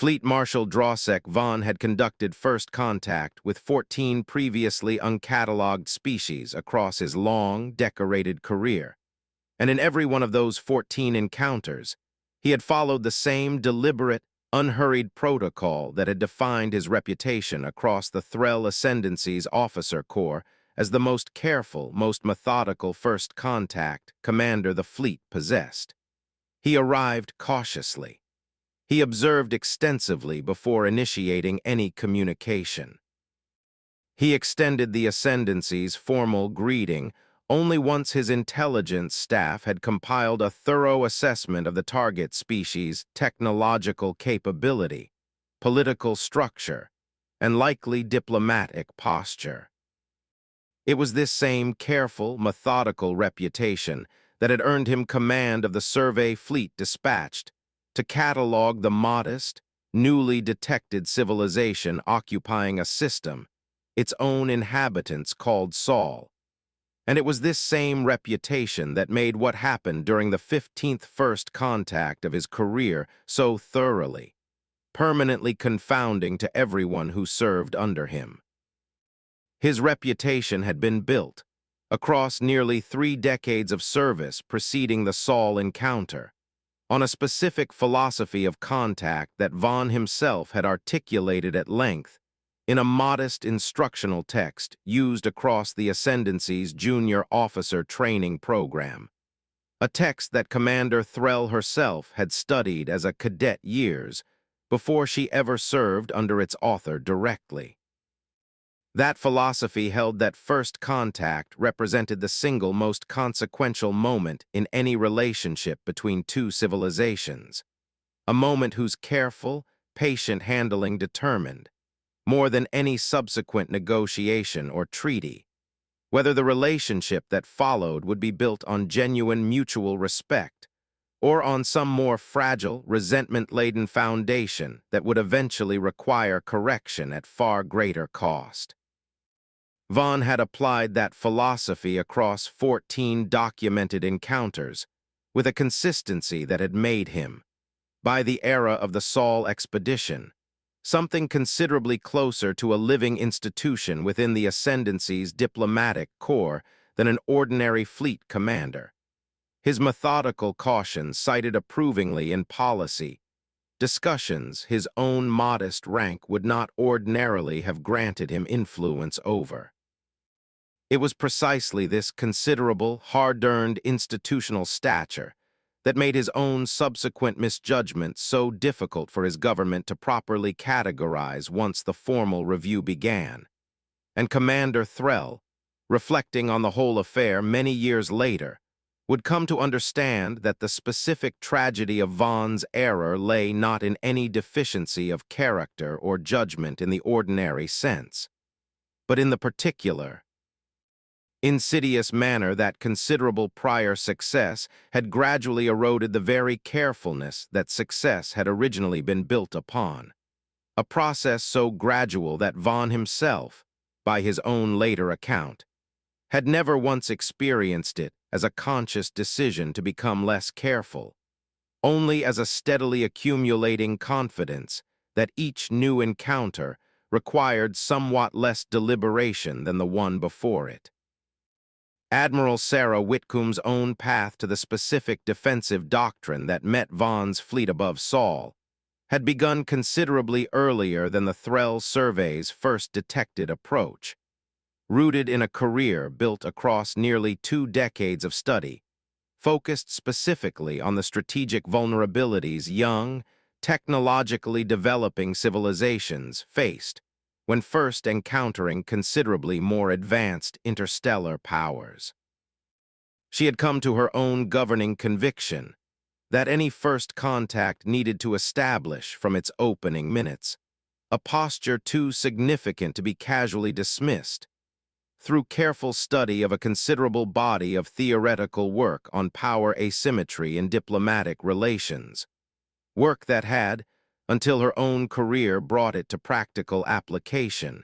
Fleet Marshal Drosek Vaughn had conducted first contact with 14 previously uncatalogued species across his long, decorated career, and in every one of those 14 encounters, he had followed the same deliberate, unhurried protocol that had defined his reputation across the Threll Ascendancy's officer corps as the most careful, most methodical first contact commander the fleet possessed. He arrived cautiously. He observed extensively before initiating any communication. He extended the Ascendancy's formal greeting only once his intelligence staff had compiled a thorough assessment of the target species' technological capability, political structure, and likely diplomatic posture. It was this same careful, methodical reputation that had earned him command of the survey fleet dispatched to catalog the modest, newly detected civilization occupying a system its own inhabitants called Sol. And it was this same reputation that made what happened during the 15th first contact of his career so thoroughly, permanently confounding to everyone who served under him. His reputation had been built across nearly 3 decades of service preceding the Sol encounter, on a specific philosophy of contact that Vaughn himself had articulated at length in a modest instructional text used across the Ascendancy's junior officer training program, a text that Commander Threll herself had studied as a cadet years before she ever served under its author directly. That philosophy held that first contact represented the single most consequential moment in any relationship between two civilizations, a moment whose careful, patient handling determined, more than any subsequent negotiation or treaty, whether the relationship that followed would be built on genuine mutual respect or on some more fragile, resentment-laden foundation that would eventually require correction at far greater cost. Vaughn had applied that philosophy across 14 documented encounters with a consistency that had made him, by the era of the Sol expedition, something considerably closer to a living institution within the Ascendancy's diplomatic corps than an ordinary fleet commander. His methodical caution cited approvingly in policy discussions his own modest rank would not ordinarily have granted him influence over. It was precisely this considerable, hard-earned institutional stature that made his own subsequent misjudgment so difficult for his government to properly categorize once the formal review began. And Commander Threll, reflecting on the whole affair many years later, would come to understand that the specific tragedy of Vaughn's error lay not in any deficiency of character or judgment in the ordinary sense, but in the particular, insidious manner that considerable prior success had gradually eroded the very carefulness that success had originally been built upon, a process so gradual that Vaughn himself, by his own later account, had never once experienced it as a conscious decision to become less careful, only as a steadily accumulating confidence that each new encounter required somewhat less deliberation than the one before it. Admiral Sarah Whitcomb's own path to the specific defensive doctrine that met Vaughn's fleet above Sol had begun considerably earlier than the Threll survey's first detected approach, rooted in a career built across nearly 2 decades of study, focused specifically on the strategic vulnerabilities young, technologically developing civilizations faced when first encountering considerably more advanced interstellar powers. She had come to her own governing conviction that any first contact needed to establish from its opening minutes a posture too significant to be casually dismissed, through careful study of a considerable body of theoretical work on power asymmetry in diplomatic relations, work that had, until her own career brought it to practical application,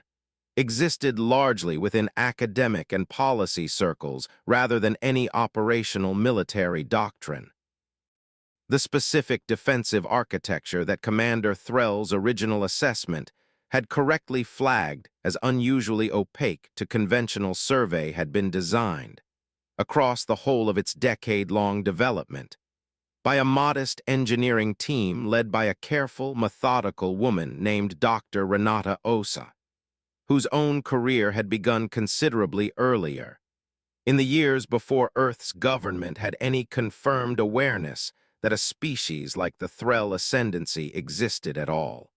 existed largely within academic and policy circles rather than any operational military doctrine. The specific defensive architecture that Commander Threll's original assessment had correctly flagged as unusually opaque to conventional survey had been designed, across the whole of its decade-long development, by a modest engineering team led by a careful, methodical woman named Dr. Renata Osa, whose own career had begun considerably earlier, in the years before Earth's government had any confirmed awareness that a species like the Threll Ascendancy existed at all.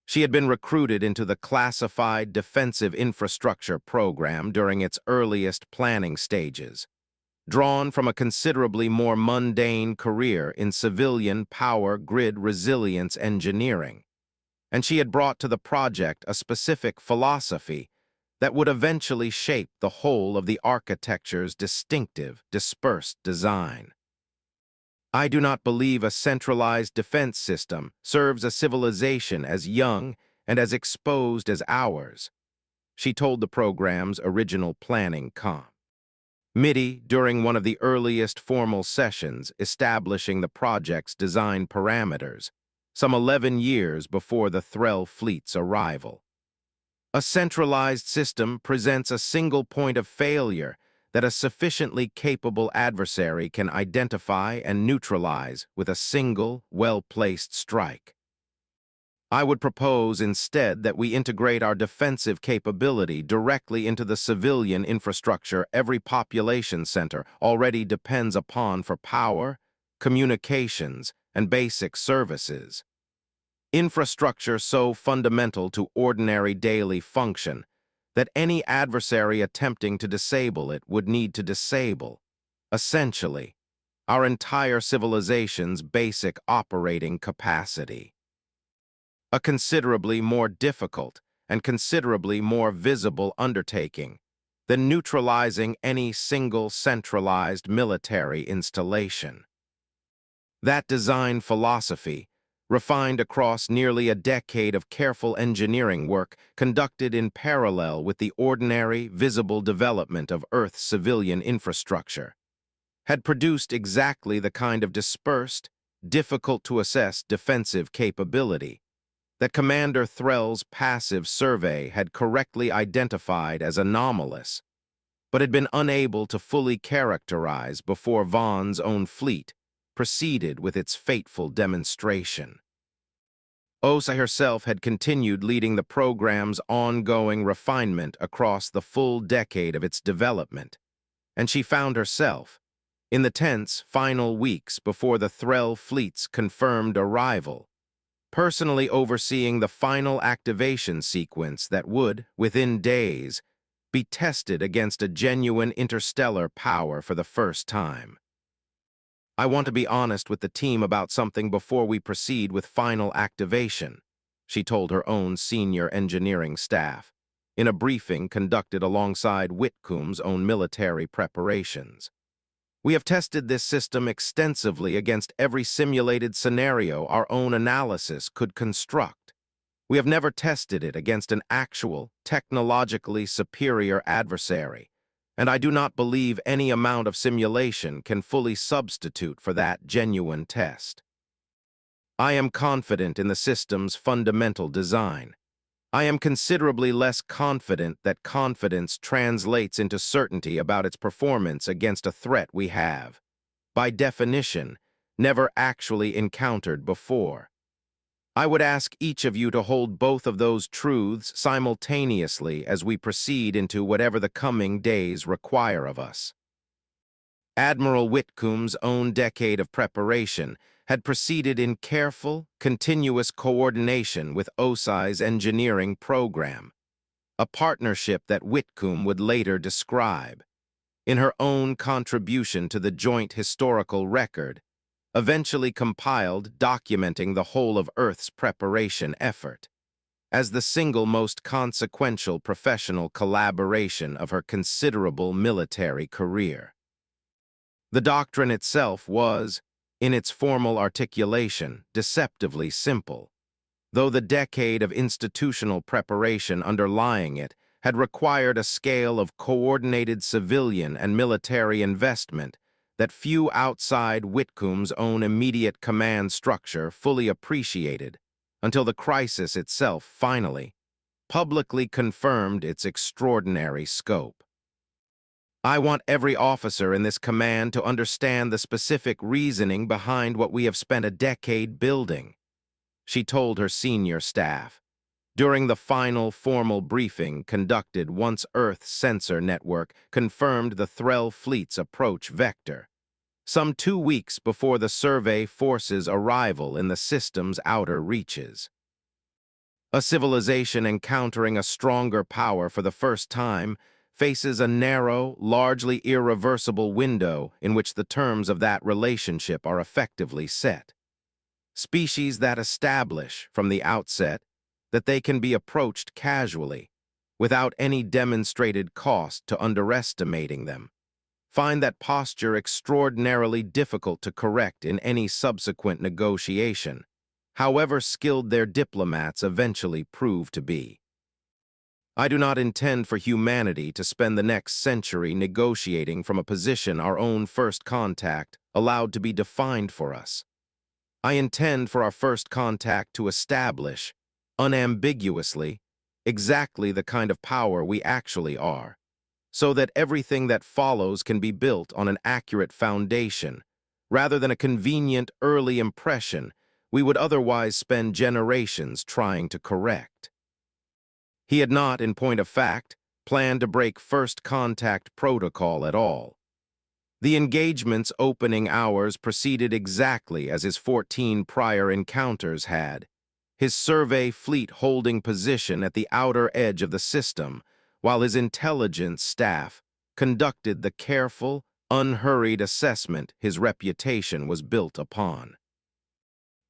She had been recruited into the Classified Defensive Infrastructure program during its earliest planning stages, drawn from a considerably more mundane career in civilian power grid resilience engineering, and she had brought to the project a specific philosophy that would eventually shape the whole of the architecture's distinctive, dispersed design. I do not believe a centralized defense system serves a civilization as young and as exposed as ours, she told the program's original planning committee during one of the earliest formal sessions establishing the project's design parameters, some 11 years before the Threll fleet's arrival. A centralized system presents a single point of failure that a sufficiently capable adversary can identify and neutralize with a single, well-placed strike. I would propose instead that we integrate our defensive capability directly into the civilian infrastructure every population center already depends upon for power, communications, and basic services. Infrastructure so fundamental to ordinary daily function that any adversary attempting to disable it would need to disable, essentially, our entire civilization's basic operating capacity. A considerably more difficult and considerably more visible undertaking than neutralizing any single centralized military installation. That design philosophy, refined across nearly a decade of careful engineering work conducted in parallel with the ordinary, visible development of Earth's civilian infrastructure, had produced exactly the kind of dispersed, difficult-to-assess defensive capability that Commander Threll's passive survey had correctly identified as anomalous, but had been unable to fully characterize before Vaughn's own fleet proceeded with its fateful demonstration. Osa herself had continued leading the program's ongoing refinement across the full decade of its development, and she found herself, in the tense final weeks before the Threll fleet's confirmed arrival, personally overseeing the final activation sequence that would, within days, be tested against a genuine interstellar power for the first time. I want to be honest with the team about something before we proceed with final activation, she told her own senior engineering staff, in a briefing conducted alongside Whitcomb's own military preparations. We have tested this system extensively against every simulated scenario our own analysis could construct. We have never tested it against an actual, technologically superior adversary, and I do not believe any amount of simulation can fully substitute for that genuine test. I am confident in the system's fundamental design. I am considerably less confident that confidence translates into certainty about its performance against a threat we have, by definition, never actually encountered before. I would ask each of you to hold both of those truths simultaneously as we proceed into whatever the coming days require of us. Admiral Whitcomb's own decade of preparation had proceeded in careful, continuous coordination with Osa's engineering program, a partnership that Whitcomb would later describe, in her own contribution to the joint historical record, eventually compiled documenting the whole of Earth's preparation effort, as the single most consequential professional collaboration of her considerable military career. The doctrine itself was, in its formal articulation, deceptively simple, though the decade of institutional preparation underlying it had required a scale of coordinated civilian and military investment that few outside Whitcomb's own immediate command structure fully appreciated until the crisis itself finally, publicly confirmed its extraordinary scope. I want every officer in this command to understand the specific reasoning behind what we have spent a decade building, she told her senior staff. During the final formal briefing conducted once Earth's sensor network confirmed the Threll fleet's approach vector, some 2 weeks before the survey force's arrival in the system's outer reaches. A civilization encountering a stronger power for the first time faces a narrow, largely irreversible window in which the terms of that relationship are effectively set. Species that establish, from the outset, that they can be approached casually, without any demonstrated cost to underestimating them, find that posture extraordinarily difficult to correct in any subsequent negotiation, however skilled their diplomats eventually prove to be. I do not intend for humanity to spend the next century negotiating from a position our own first contact allowed to be defined for us. I intend for our first contact to establish, unambiguously, exactly the kind of power we actually are, so that everything that follows can be built on an accurate foundation, rather than a convenient early impression we would otherwise spend generations trying to correct. He had not, in point of fact, planned to break first contact protocol at all. The engagement's opening hours proceeded exactly as his 14 prior encounters had, his survey fleet holding position at the outer edge of the system, while his intelligence staff conducted the careful, unhurried assessment his reputation was built upon.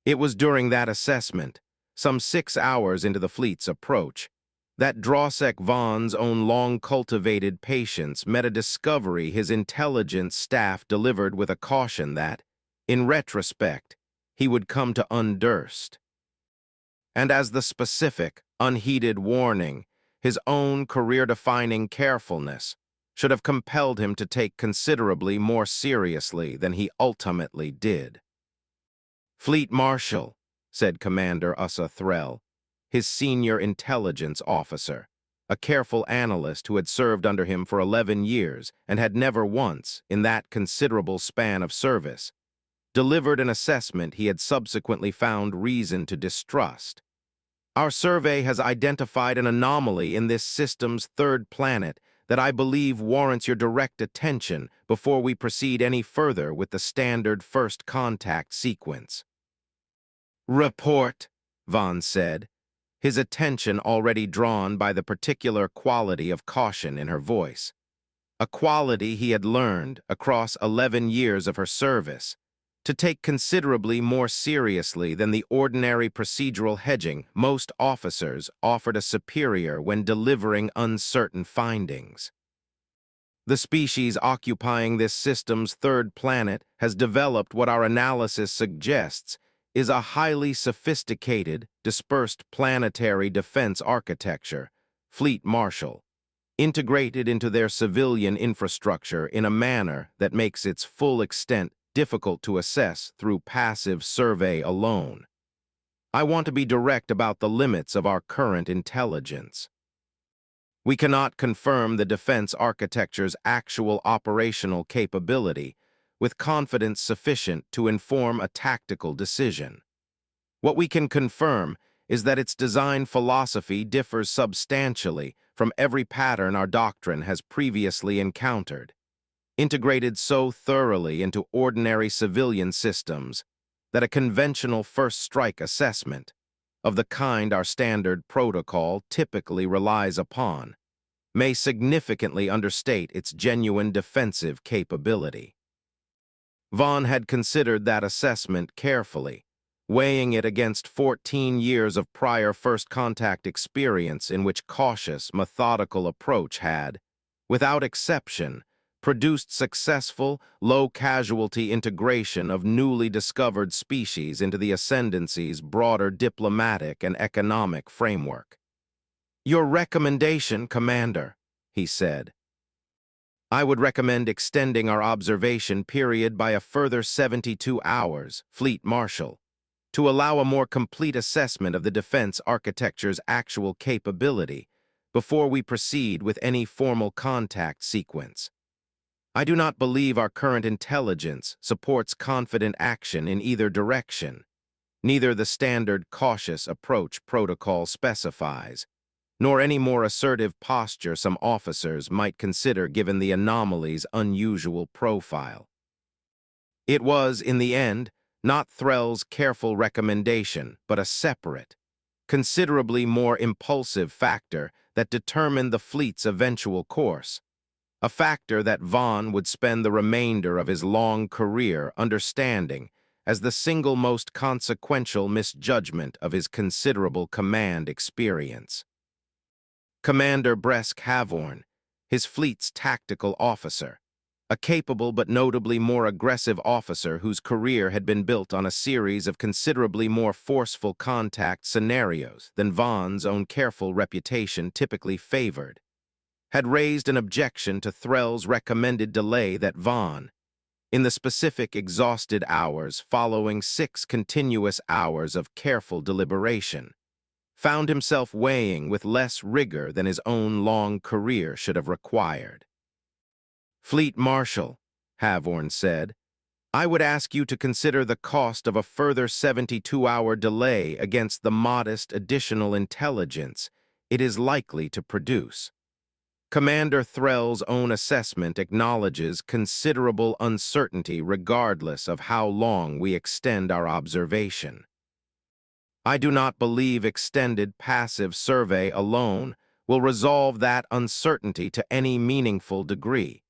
It was during that assessment, some 6 hours into the fleet's approach, that Drosek Vaughn's own long-cultivated patience met a discovery his intelligence staff delivered with a caution that, in retrospect, he would come to underst. And as the specific, unheeded warning, his own career-defining carefulness should have compelled him to take considerably more seriously than he ultimately did. "Fleet Marshal," said Commander Ussa Threll, his senior intelligence officer, a careful analyst who had served under him for 11 years and had never once, in that considerable span of service, delivered an assessment he had subsequently found reason to distrust. "Our survey has identified an anomaly in this system's third planet that I believe warrants your direct attention before we proceed any further with the standard first contact sequence." "Report," Vaughn said, his attention already drawn by the particular quality of caution in her voice, a quality he had learned, across 11 years of her service, to take considerably more seriously than the ordinary procedural hedging most officers offered a superior when delivering uncertain findings. "The species occupying this system's third planet has developed what our analysis suggests is a highly sophisticated, dispersed planetary defense architecture, Fleet Marshal, integrated into their civilian infrastructure in a manner that makes its full extent difficult to assess through passive survey alone. I want to be direct about the limits of our current intelligence. We cannot confirm the defense architecture's actual operational capability with confidence sufficient to inform a tactical decision. What we can confirm is that its design philosophy differs substantially from every pattern our doctrine has previously encountered, integrated so thoroughly into ordinary civilian systems that a conventional first strike assessment, of the kind our standard protocol typically relies upon, may significantly understate its genuine defensive capability. Vaughn had considered that assessment carefully, weighing it against 14 years of prior first contact experience in which cautious, methodical approach had, without exception, produced successful, low-casualty integration of newly discovered species into the Ascendancy's broader diplomatic and economic framework. "Your recommendation, Commander," he said. I would recommend extending our observation period by a further 72 hours, Fleet Marshal, to allow a more complete assessment of the defense architecture's actual capability before we proceed with any formal contact sequence. I do not believe our current intelligence supports confident action in either direction. Neither the standard cautious approach protocol specifies, nor any more assertive posture some officers might consider given the anomaly's unusual profile. It was, in the end, not Threll's careful recommendation, but a separate, considerably more impulsive factor that determined the fleet's eventual course, a factor that Vaughn would spend the remainder of his long career understanding as the single most consequential misjudgment of his considerable command experience. Commander Bresk Havorn, his fleet's tactical officer, a capable but notably more aggressive officer whose career had been built on a series of considerably more forceful contact scenarios than Vaughn's own careful reputation typically favored, had raised an objection to Threll's recommended delay that Vaughn, in the specific exhausted hours following 6 continuous hours of careful deliberation, found himself weighing with less rigor than his own long career should have required. Fleet Marshal, Havorn said, I would ask you to consider the cost of a further 72-hour delay against the modest additional intelligence it is likely to produce. Commander Threll's own assessment acknowledges considerable uncertainty regardless of how long we extend our observation. I do not believe extended passive survey alone will resolve that uncertainty to any meaningful degree,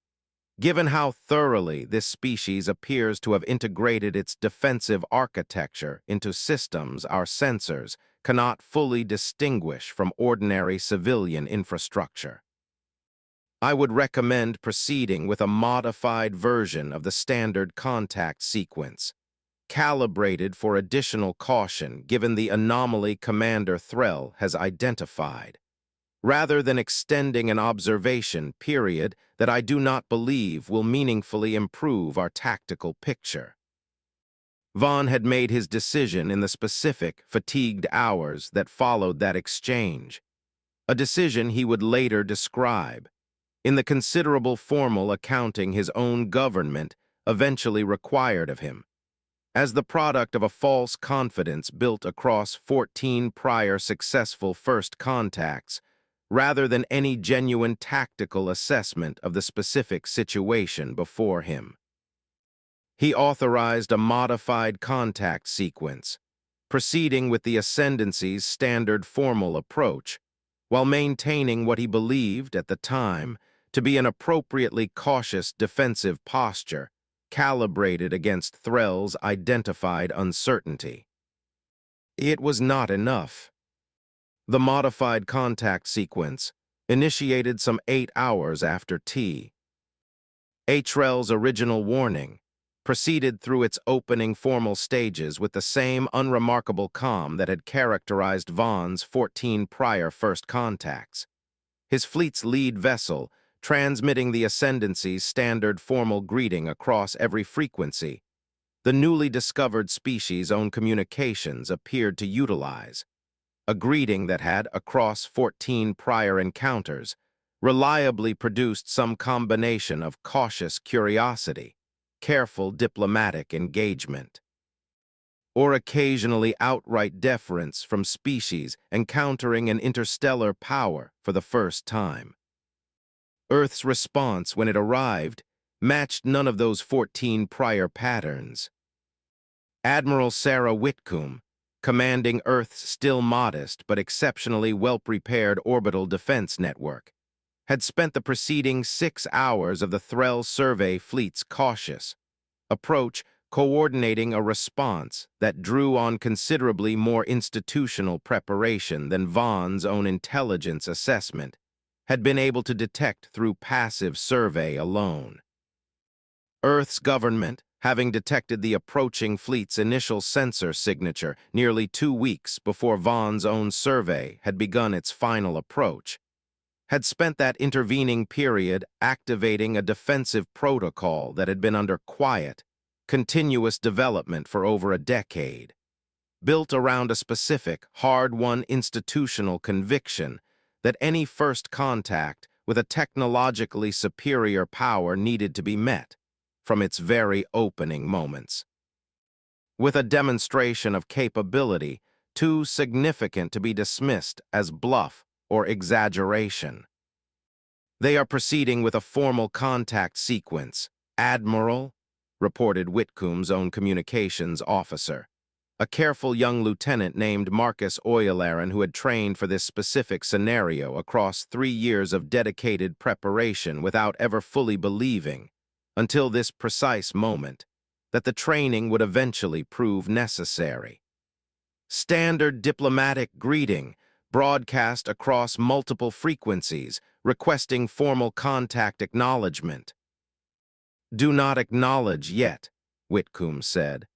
given how thoroughly this species appears to have integrated its defensive architecture into systems our sensors cannot fully distinguish from ordinary civilian infrastructure. I would recommend proceeding with a modified version of the standard contact sequence, calibrated for additional caution given the anomaly Commander Threll has identified, rather than extending an observation period that I do not believe will meaningfully improve our tactical picture. Vaughn had made his decision in the specific, fatigued hours that followed that exchange, a decision he would later describe, in the considerable formal accounting his own government eventually required of him, as the product of a false confidence built across 14 prior successful first contacts, rather than any genuine tactical assessment of the specific situation before him. He authorized a modified contact sequence, proceeding with the Ascendancy's standard formal approach, while maintaining what he believed at the time to be an appropriately cautious defensive posture, calibrated against Threll's identified uncertainty. It was not enough. The modified contact sequence, initiated some 8 hours after T. HREL's original warning, proceeded through its opening formal stages with the same unremarkable calm that had characterized Vaughn's 14 prior first contacts. His fleet's lead vessel, transmitting the Ascendancy's standard formal greeting across every frequency, the newly discovered species' own communications appeared to utilize, a greeting that had, across 14 prior encounters, reliably produced some combination of cautious curiosity, careful diplomatic engagement, or occasionally outright deference from species encountering an interstellar power for the first time. Earth's response when it arrived matched none of those 14 prior patterns. Admiral Sarah Whitcomb, commanding Earth's still modest but exceptionally well-prepared orbital defense network, had spent the preceding 6 hours of the Threll survey fleet's cautious approach coordinating a response that drew on considerably more institutional preparation than Vaughn's own intelligence assessment had been able to detect through passive survey alone. Earth's government, having detected the approaching fleet's initial sensor signature nearly 2 weeks before Vaughn's own survey had begun its final approach, had spent that intervening period activating a defensive protocol that had been under quiet, continuous development for over a decade, built around a specific, hard-won institutional conviction that any first contact with a technologically superior power needed to be met from its very opening moments with a demonstration of capability too significant to be dismissed as bluff or exaggeration. They are proceeding with a formal contact sequence, Admiral, reported Whitcomb's own communications officer, a careful young lieutenant named Marcus Oyelaren who had trained for this specific scenario across 3 years of dedicated preparation without ever fully believing, until this precise moment, that the training would eventually prove necessary. Standard diplomatic greeting, broadcast across multiple frequencies, requesting formal contact acknowledgement. "Do not acknowledge yet," Whitcomb said.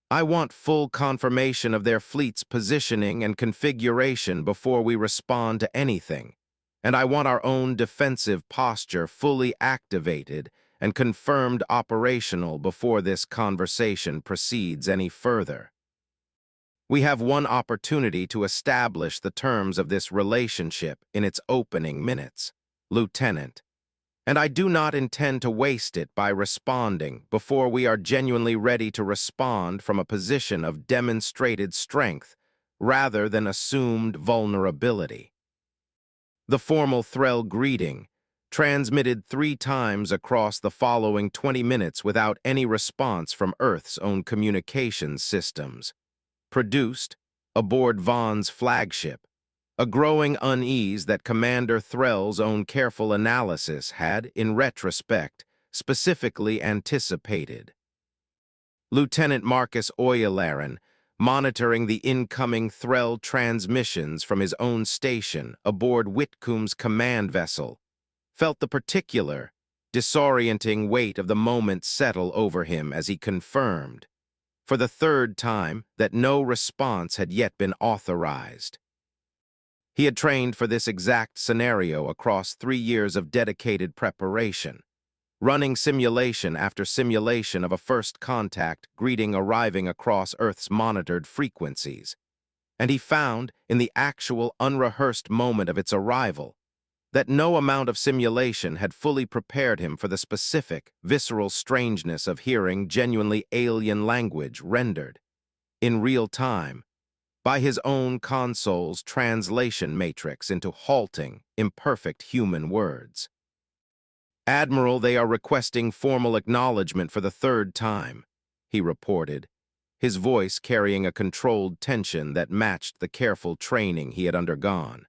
"I want full confirmation of their fleet's positioning and configuration before we respond to anything, and I want our own defensive posture fully activated and confirmed operational before this conversation proceeds any further. We have one opportunity to establish the terms of this relationship in its opening minutes, Lieutenant, and I do not intend to waste it by responding before we are genuinely ready to respond from a position of demonstrated strength rather than assumed vulnerability." The formal Threll greeting, transmitted 3 times across the following 20 minutes without any response from Earth's own communications systems, produced, aboard Vaughn's flagship, a growing unease that Commander Threll's own careful analysis had, in retrospect, specifically anticipated. Lieutenant Marcus Oyelaren, monitoring the incoming Threll transmissions from his own station aboard Whitcomb's command vessel, felt the particular, disorienting weight of the moment settle over him as he confirmed, for the 3rd time, that no response had yet been authorized. He had trained for this exact scenario across 3 years of dedicated preparation, running simulation after simulation of a first contact greeting arriving across Earth's monitored frequencies, and he found, in the actual unrehearsed moment of its arrival, that no amount of simulation had fully prepared him for the specific, visceral strangeness of hearing genuinely alien language rendered, in real time, by his own console's translation matrix into halting, imperfect human words. "Admiral, they are requesting formal acknowledgement for the 3rd time," he reported, his voice carrying a controlled tension that matched the careful training he had undergone.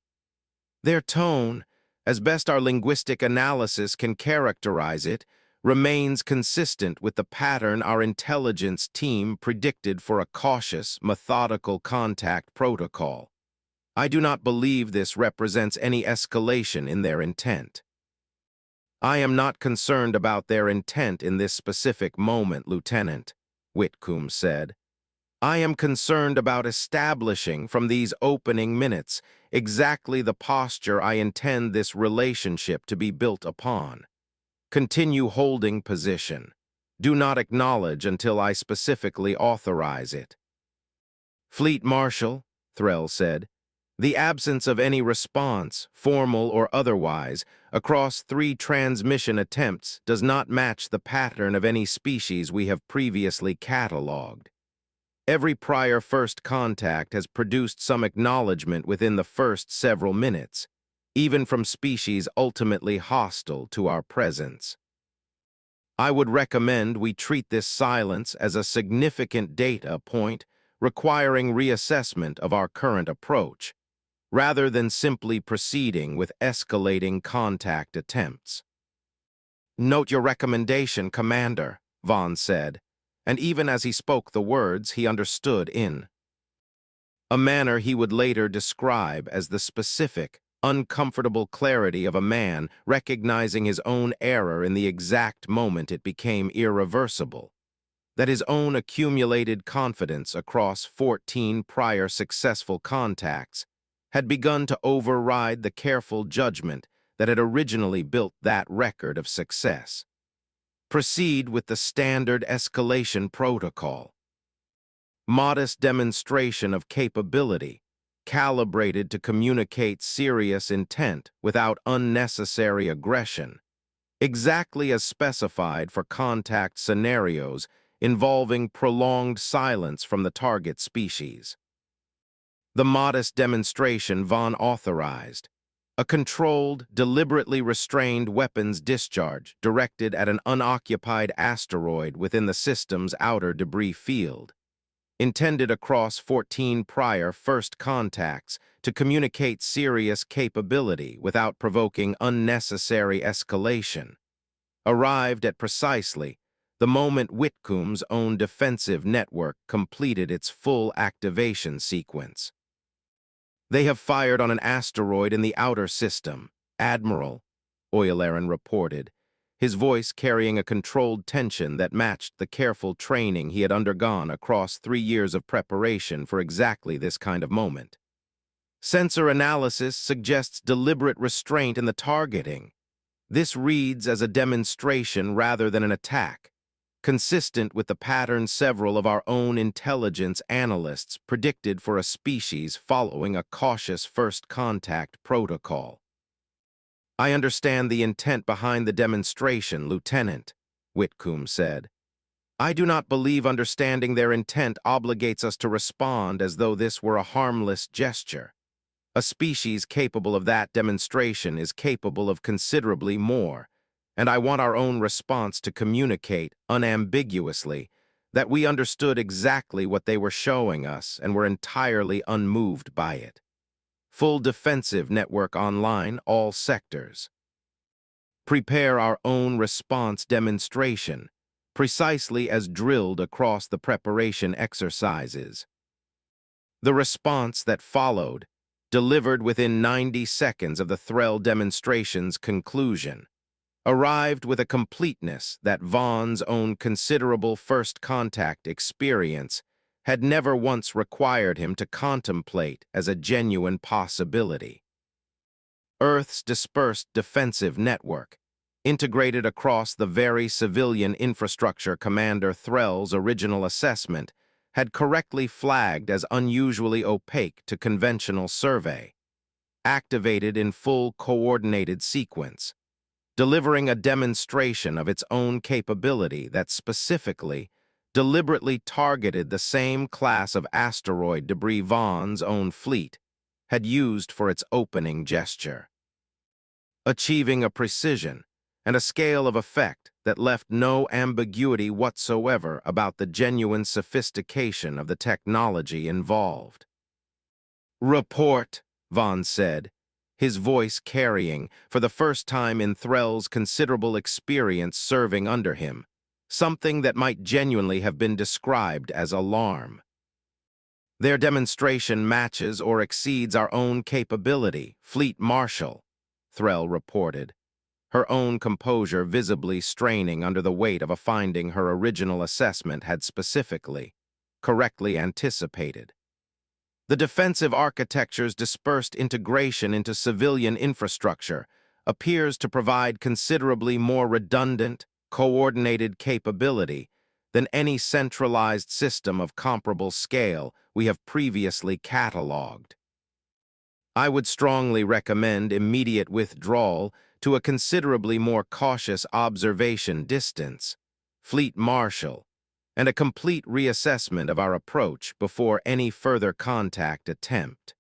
Their tone, as best our linguistic analysis can characterize it, remains consistent with the pattern our intelligence team predicted for a cautious, methodical contact protocol. I do not believe this represents any escalation in their intent. "I am not concerned about their intent in this specific moment, Lieutenant," Whitcomb said. "I am concerned about establishing from these opening minutes exactly the posture I intend this relationship to be built upon. Continue holding position. Do not acknowledge until I specifically authorize it." "Fleet Marshal," Threll said, "the absence of any response, formal or otherwise, across 3 transmission attempts does not match the pattern of any species we have previously catalogued. Every prior first contact has produced some acknowledgement within the first several minutes, even from species ultimately hostile to our presence. I would recommend we treat this silence as a significant data point requiring reassessment of our current approach, rather than simply proceeding with escalating contact attempts." "Note your recommendation, Commander," Vaughn said, and even as he spoke the words, he understood in a manner he would later describe as the specific, uncomfortable clarity of a man recognizing his own error in the exact moment it became irreversible, that his own accumulated confidence across 14 prior successful contacts had begun to override the careful judgment that had originally built that record of success. Proceed with the standard escalation protocol. Modest demonstration of capability, calibrated to communicate serious intent without unnecessary aggression, exactly as specified for contact scenarios involving prolonged silence from the target species. The modest demonstration Von authorized, a controlled, deliberately restrained weapons discharge directed at an unoccupied asteroid within the system's outer debris field, intended across 14 prior first contacts to communicate serious capability without provoking unnecessary escalation, arrived at precisely the moment Whitcomb's own defensive network completed its full activation sequence. "They have fired on an asteroid in the outer system, Admiral," Oyaleran reported, his voice carrying a controlled tension that matched the careful training he had undergone across 3 years of preparation for exactly this kind of moment. "Sensor analysis suggests deliberate restraint in the targeting. This reads as a demonstration rather than an attack, consistent with the pattern several of our own intelligence analysts predicted for a species following a cautious first contact protocol." "I understand the intent behind the demonstration, Lieutenant," Whitcomb said. "I do not believe understanding their intent obligates us to respond as though this were a harmless gesture. A species capable of that demonstration is capable of considerably more, and I want our own response to communicate, unambiguously, that we understood exactly what they were showing us and were entirely unmoved by it. Full defensive network online, all sectors. Prepare our own response demonstration, precisely as drilled across the preparation exercises." The response that followed, delivered within 90 seconds of the Threll demonstration's conclusion, arrived with a completeness that Von's own considerable first contact experience had never once required him to contemplate as a genuine possibility. Earth's dispersed defensive network, integrated across the very civilian infrastructure Commander Threll's original assessment, had correctly flagged as unusually opaque to conventional survey, activated in full coordinated sequence, delivering a demonstration of its own capability that specifically, deliberately targeted the same class of asteroid debris Von's own fleet had used for its opening gesture, achieving a precision and a scale of effect that left no ambiguity whatsoever about the genuine sophistication of the technology involved. "Report," Von said, his voice carrying, for the first time in Threll's considerable experience serving under him, something that might genuinely have been described as alarm. "Their demonstration matches or exceeds our own capability, Fleet Marshal," Threll reported, her own composure visibly straining under the weight of a finding her original assessment had specifically, correctly anticipated. "The defensive architecture's dispersed integration into civilian infrastructure appears to provide considerably more redundant, coordinated capability than any centralized system of comparable scale we have previously cataloged. I would strongly recommend immediate withdrawal to a considerably more cautious observation distance, Fleet Marshal, and a complete reassessment of our approach before any further contact attempt."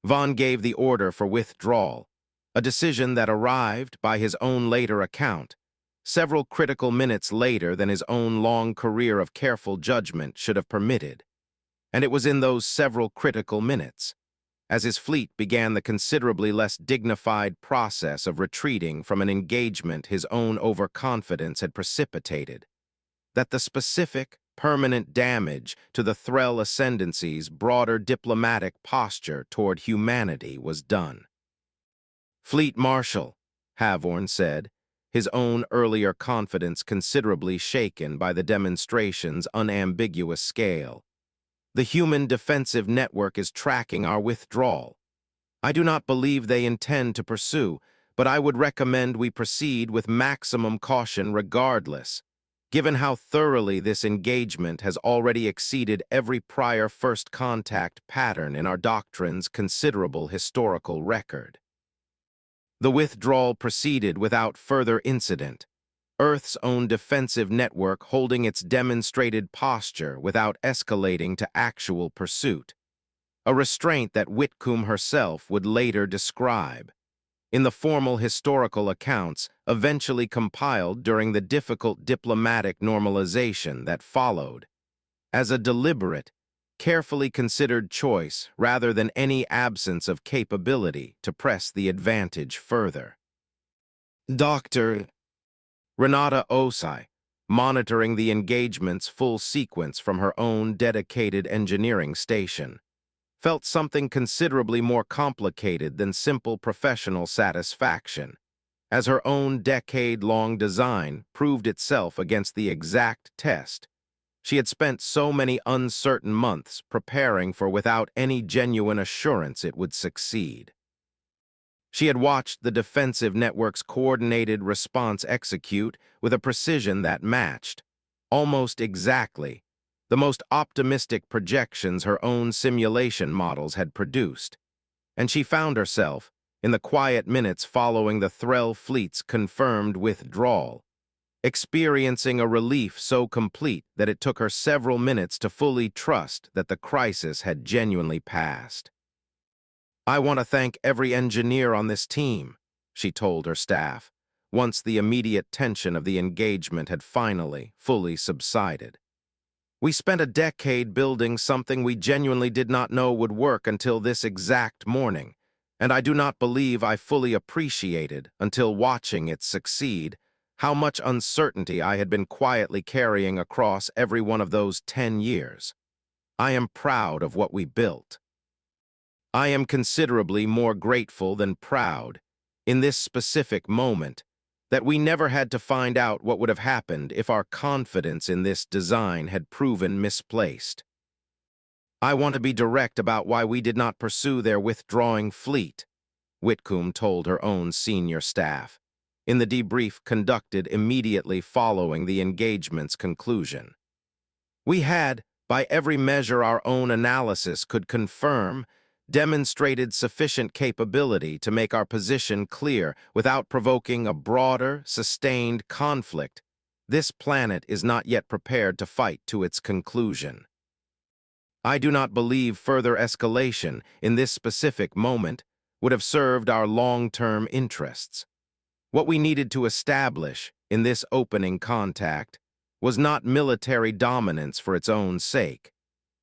Von gave the order for withdrawal, a decision that arrived, by his own later account, several critical minutes later than his own long career of careful judgment should have permitted. And it was in those several critical minutes, as his fleet began the considerably less dignified process of retreating from an engagement his own overconfidence had precipitated, that the specific, permanent damage to the Threll Ascendancy's broader diplomatic posture toward humanity was done. "Fleet Marshal," Havorn said, his own earlier confidence considerably shaken by the demonstration's unambiguous scale, "the human defensive network is tracking our withdrawal. I do not believe they intend to pursue, but I would recommend we proceed with maximum caution regardless, given how thoroughly this engagement has already exceeded every prior first contact pattern in our doctrine's considerable historical record. The withdrawal proceeded without further incident, Earth's own defensive network holding its demonstrated posture without escalating to actual pursuit, a restraint that Whitcomb herself would later describe, in the formal historical accounts eventually compiled during the difficult diplomatic normalization that followed, as a deliberate, carefully considered choice rather than any absence of capability to press the advantage further. Dr. Renata Osai, monitoring the engagement's full sequence from her own dedicated engineering station, felt something considerably more complicated than simple professional satisfaction, as her own decade-long design proved itself against the exact test she had spent so many uncertain months preparing for without any genuine assurance it would succeed. She had watched the defensive network's coordinated response execute with a precision that matched, almost exactly, the most optimistic projections her own simulation models had produced, and she found herself, in the quiet minutes following the Threll fleet's confirmed withdrawal, experiencing a relief so complete that it took her several minutes to fully trust that the crisis had genuinely passed. "I want to thank every engineer on this team," she told her staff, once the immediate tension of the engagement had finally, fully subsided. "We spent a decade building something we genuinely did not know would work until this exact morning, and I do not believe I fully appreciated, until watching it succeed, how much uncertainty I had been quietly carrying across every one of those 10 years. I am proud of what we built. I am considerably more grateful than proud, in this specific moment, that we never had to find out what would have happened if our confidence in this design had proven misplaced. I want to be direct about why we did not pursue their withdrawing fleet," Whitcomb told her own senior staff, in the debrief conducted immediately following the engagement's conclusion. "We had, by every measure our own analysis could confirm, demonstrated sufficient capability to make our position clear without provoking a broader, sustained conflict. This planet is not yet prepared to fight to its conclusion. I do not believe further escalation in this specific moment would have served our long-term interests. What we needed to establish in this opening contact was not military dominance for its own sake,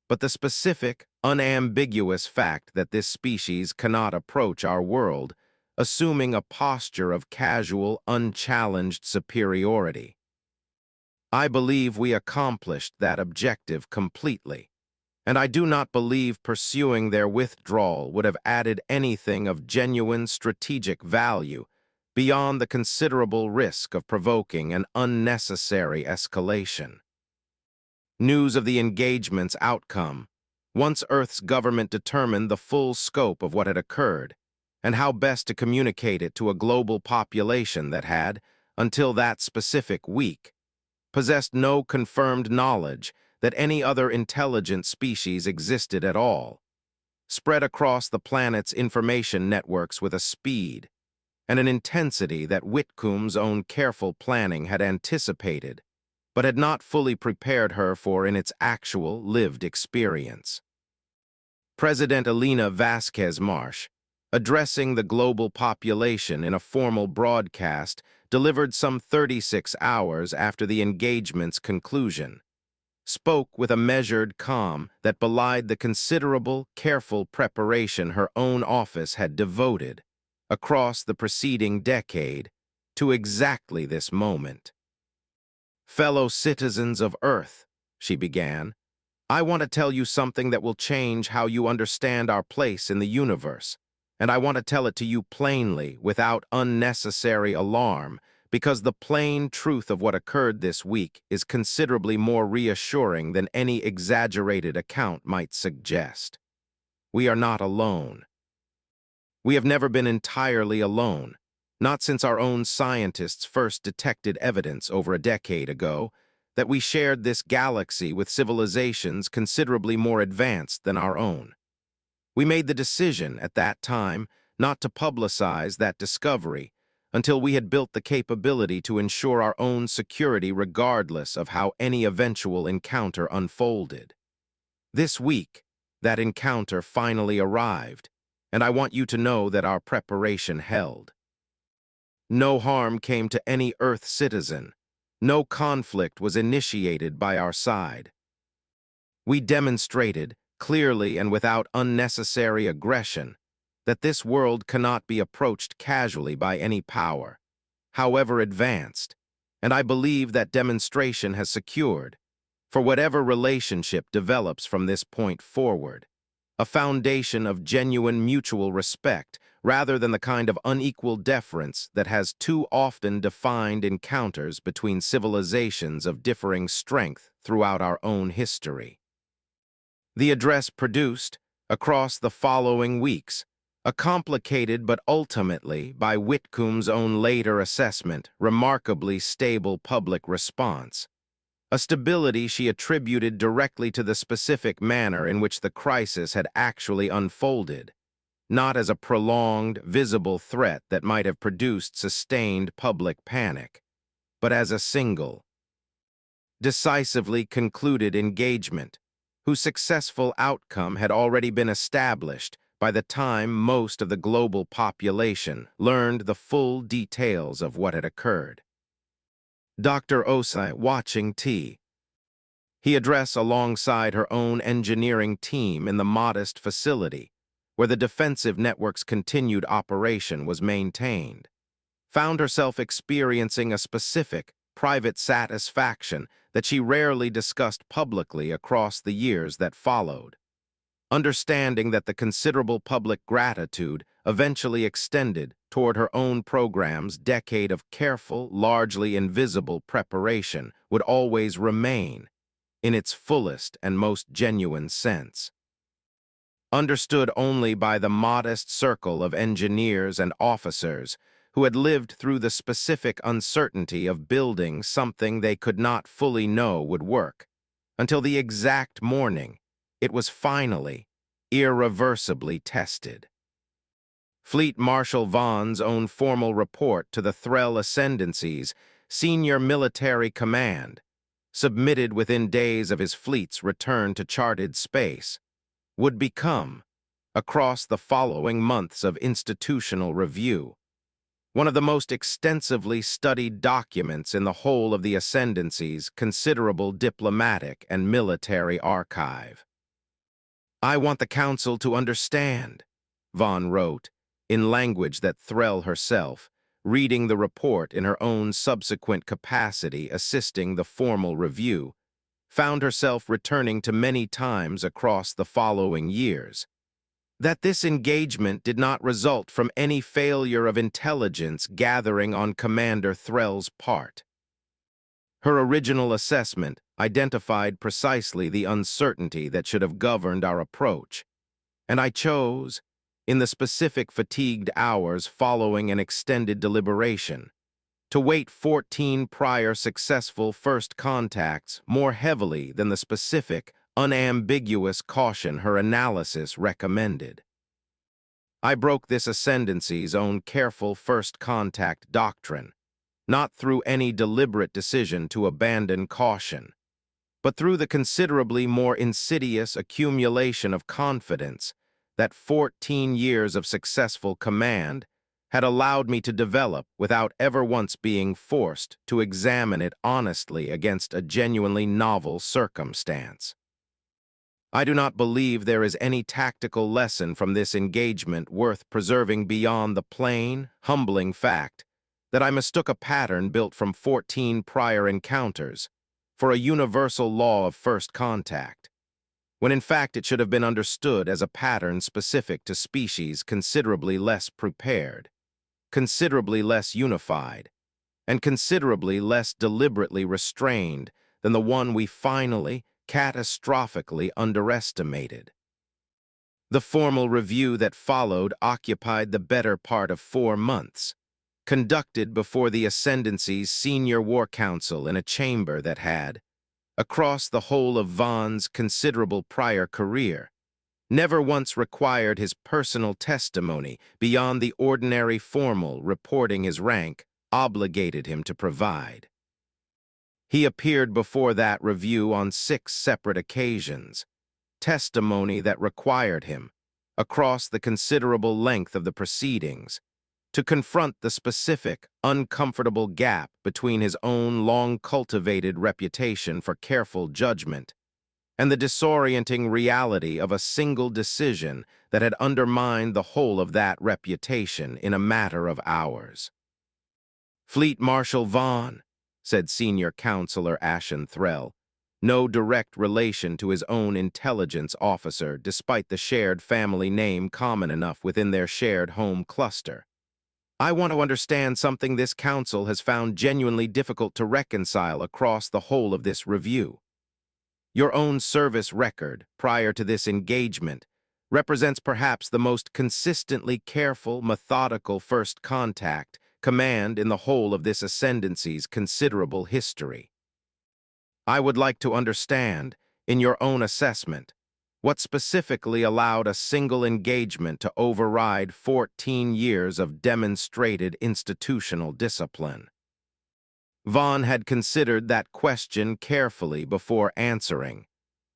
but the specific, unambiguous fact that this species cannot approach our world, assuming a posture of casual, unchallenged superiority. I believe we accomplished that objective completely, and I do not believe pursuing their withdrawal would have added anything of genuine strategic value beyond the considerable risk of provoking an unnecessary escalation. News of the engagement's outcome, once Earth's government determined the full scope of what had occurred, and how best to communicate it to a global population that had, until that specific week, possessed no confirmed knowledge that any other intelligent species existed at all, spread across the planet's information networks with a speed and an intensity that Whitcomb's own careful planning had anticipated, but had not fully prepared her for in its actual lived experience. President Elena Vasquez Marsh, addressing the global population in a formal broadcast delivered some 36 hours after the engagement's conclusion, spoke with a measured calm that belied the considerable, careful preparation her own office had devoted, across the preceding decade, to exactly this moment. "Fellow citizens of Earth," she began, "I want to tell you something that will change how you understand our place in the universe, and I want to tell it to you plainly, without unnecessary alarm, because the plain truth of what occurred this week is considerably more reassuring than any exaggerated account might suggest. We are not alone. We have never been entirely alone, Not since our own scientists first detected evidence over a decade ago that we shared this galaxy with civilizations considerably more advanced than our own. We made the decision at that time not to publicize that discovery until we had built the capability to ensure our own security regardless of how any eventual encounter unfolded. This week, that encounter finally arrived, and I want you to know that our preparation held. No harm came to any Earth citizen. No conflict was initiated by our side. We demonstrated, clearly and without unnecessary aggression, that this world cannot be approached casually by any power, however advanced, and I believe that demonstration has secured, for whatever relationship develops from this point forward, a foundation of genuine mutual respect rather than the kind of unequal deference that has too often defined encounters between civilizations of differing strength throughout our own history. The address produced, across the following weeks, a complicated but ultimately, by Whitcomb's own later assessment, remarkably stable public response, a stability she attributed directly to the specific manner in which the crisis had actually unfolded, not as a prolonged, visible threat that might have produced sustained public panic, but as a single, decisively concluded engagement, whose successful outcome had already been established by the time most of the global population learned the full details of what had occurred. Dr. Osai watching T. He addressed alongside her own engineering team in the modest facility, where the defensive network's continued operation was maintained, found herself experiencing a specific, private satisfaction that she rarely discussed publicly across the years that followed, understanding that the considerable public gratitude eventually extended toward her own program's decade of careful, largely invisible preparation would always remain, in its fullest and most genuine sense. Understood only by the modest circle of engineers and officers who had lived through the specific uncertainty of building something they could not fully know would work, until the exact morning it was finally, irreversibly tested. Fleet Marshal Vaughn's own formal report to the Threll Ascendancy's senior military command, submitted within days of his fleet's return to charted space, would become, across the following months of institutional review, one of the most extensively studied documents in the whole of the Ascendancy's considerable diplomatic and military archive. "I want the Council to understand," Vaughn wrote, in language that Threll herself, reading the report in her own subsequent capacity assisting the formal review, found herself returning to many times across the following years, that this engagement did not result from any failure of intelligence gathering on Commander Threll's part. Her original assessment identified precisely the uncertainty that should have governed our approach, and I chose, in the specific fatigued hours following an extended deliberation, to weight 14 prior successful first contacts more heavily than the specific, unambiguous caution her analysis recommended. I broke this Ascendancy's own careful first contact doctrine, not through any deliberate decision to abandon caution, but through the considerably more insidious accumulation of confidence that 14 years of successful command had allowed me to develop without ever once being forced to examine it honestly against a genuinely novel circumstance. I do not believe there is any tactical lesson from this engagement worth preserving beyond the plain, humbling fact that I mistook a pattern built from 14 prior encounters for a universal law of first contact, when in fact it should have been understood as a pattern specific to species considerably less prepared, considerably less unified, and considerably less deliberately restrained than the one we finally, catastrophically underestimated. The formal review that followed occupied the better part of 4 months, conducted before the Ascendancy's senior war council in a chamber that had, across the whole of Vaughn's considerable prior career, never once required his personal testimony beyond the ordinary formal reporting his rank obligated him to provide. He appeared before that review on 6 separate occasions, testimony that required him, across the considerable length of the proceedings, to confront the specific, uncomfortable gap between his own long-cultivated reputation for careful judgment and the disorienting reality of a single decision that had undermined the whole of that reputation in a matter of hours. "Fleet Marshal Vaughn," said Senior Counselor Ashen Threll, no direct relation to his own intelligence officer despite the shared family name common enough within their shared home cluster. "I want to understand something this council has found genuinely difficult to reconcile across the whole of this review. Your own service record, prior to this engagement, represents perhaps the most consistently careful, methodical first contact command in the whole of this Ascendancy's considerable history. I would like to understand, in your own assessment, what specifically allowed a single engagement to override 14 years of demonstrated institutional discipline." Vaughn had considered that question carefully before answering,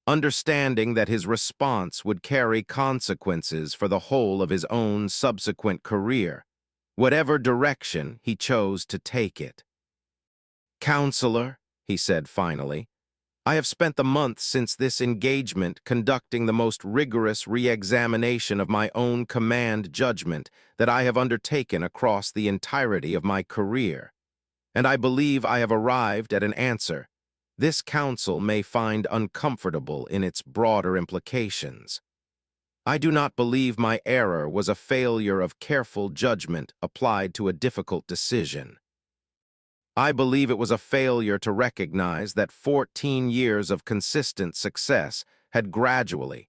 understanding that his response would carry consequences for the whole of his own subsequent career, whatever direction he chose to take it. "Counselor," he said finally, "I have spent the months since this engagement conducting the most rigorous re-examination of my own command judgment that I have undertaken across the entirety of my career, and I believe I have arrived at an answer this council may find uncomfortable in its broader implications. I do not believe my error was a failure of careful judgment applied to a difficult decision. I believe it was a failure to recognize that 14 years of consistent success had gradually,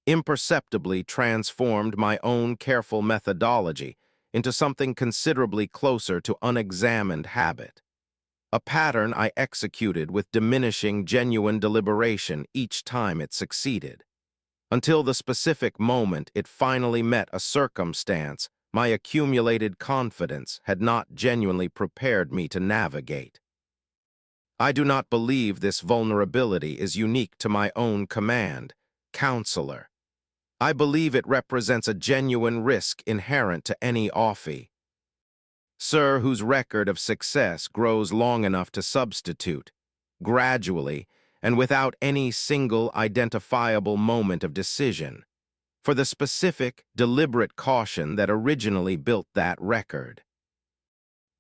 imperceptibly transformed my own careful methodology into something considerably closer to unexamined habit, a pattern I executed with diminishing genuine deliberation each time it succeeded, until the specific moment it finally met a circumstance my accumulated confidence had not genuinely prepared me to navigate. I do not believe this vulnerability is unique to my own command, Counselor. I believe it represents a genuine risk inherent to any office, sir, whose record of success grows long enough to substitute, gradually and without any single identifiable moment of decision, for the specific, deliberate caution that originally built that record.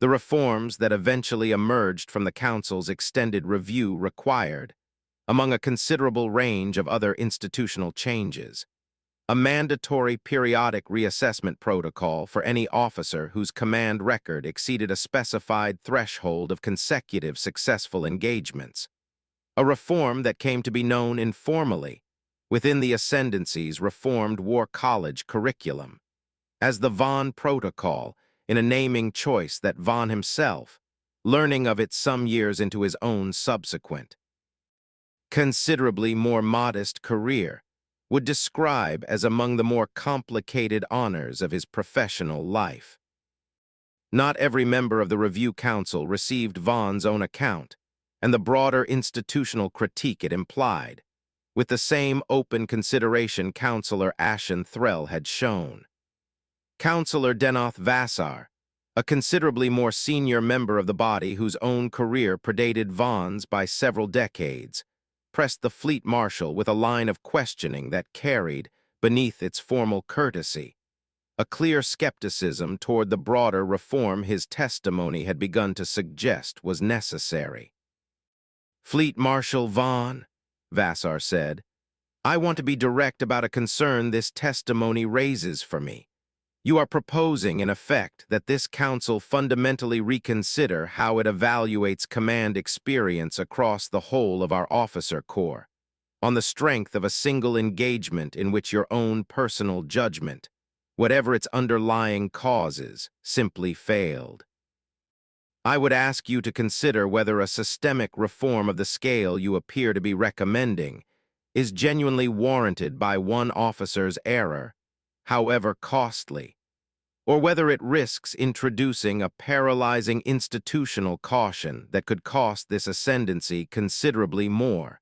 The reforms that eventually emerged from the Council's extended review required, among a considerable range of other institutional changes, a mandatory periodic reassessment protocol for any officer whose command record exceeded a specified threshold of consecutive successful engagements, a reform that came to be known informally within the Ascendancy's reformed War College curriculum as the Vaughn Protocol, in a naming choice that Vaughn himself, learning of it some years into his own subsequent, considerably more modest career, would describe as among the more complicated honors of his professional life. Not every member of the Review Council received Vaughn's own account and the broader institutional critique it implied, with the same open consideration Counselor Ashen Threll had shown. Counselor Denoth Vassar, a considerably more senior member of the body whose own career predated Vaughn's by several decades, pressed the Fleet Marshal with a line of questioning that carried, beneath its formal courtesy, a clear skepticism toward the broader reform his testimony had begun to suggest was necessary. "Fleet Marshal Vaughn," Vassar said, "I want to be direct about a concern this testimony raises for me. You are proposing, in effect, that this council fundamentally reconsider how it evaluates command experience across the whole of our officer corps, on the strength of a single engagement in which your own personal judgment, whatever its underlying causes, simply failed. I would ask you to consider whether a systemic reform of the scale you appear to be recommending is genuinely warranted by one officer's error, however costly, or whether it risks introducing a paralyzing institutional caution that could cost this ascendancy considerably more,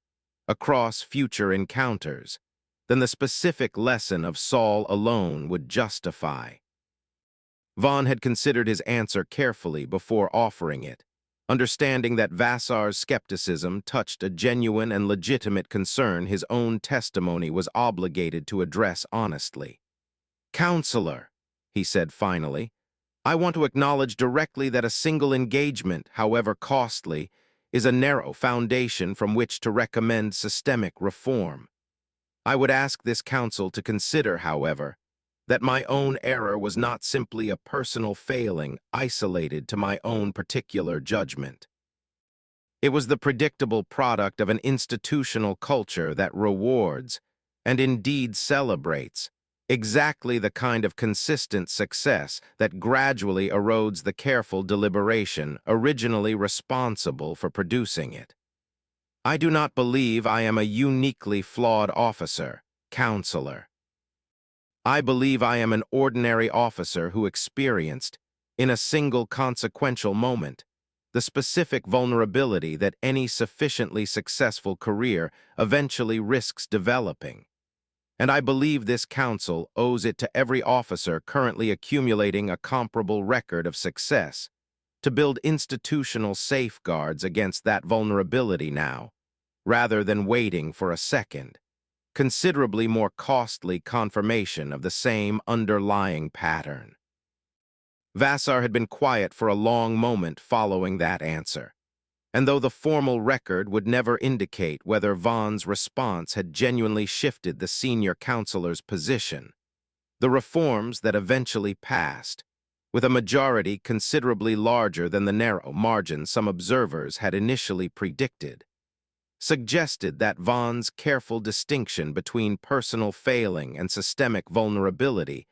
across future encounters, than the specific lesson of Saul alone would justify. Vaughn had considered his answer carefully before offering it, understanding that Vassar's skepticism touched a genuine and legitimate concern his own testimony was obligated to address honestly. "Counselor," he said finally, "I want to acknowledge directly that a single engagement, however costly, is a narrow foundation from which to recommend systemic reform. I would ask this council to consider, however, that my own error was not simply a personal failing isolated to my own particular judgment. It was the predictable product of an institutional culture that rewards, and indeed celebrates, exactly the kind of consistent success that gradually erodes the careful deliberation originally responsible for producing it. I do not believe I am a uniquely flawed officer, counselor. I believe I am an ordinary officer who experienced, in a single consequential moment, the specific vulnerability that any sufficiently successful career eventually risks developing. And I believe this council owes it to every officer currently accumulating a comparable record of success to build institutional safeguards against that vulnerability now, rather than waiting for a second, considerably more costly confirmation of the same underlying pattern. Vassar had been quiet for a long moment following that answer, and though the formal record would never indicate whether Vaughn's response had genuinely shifted the senior counselor's position, the reforms that eventually passed, with a majority considerably larger than the narrow margin some observers had initially predicted, suggested that Vaughn's careful distinction between personal failing and systemic vulnerability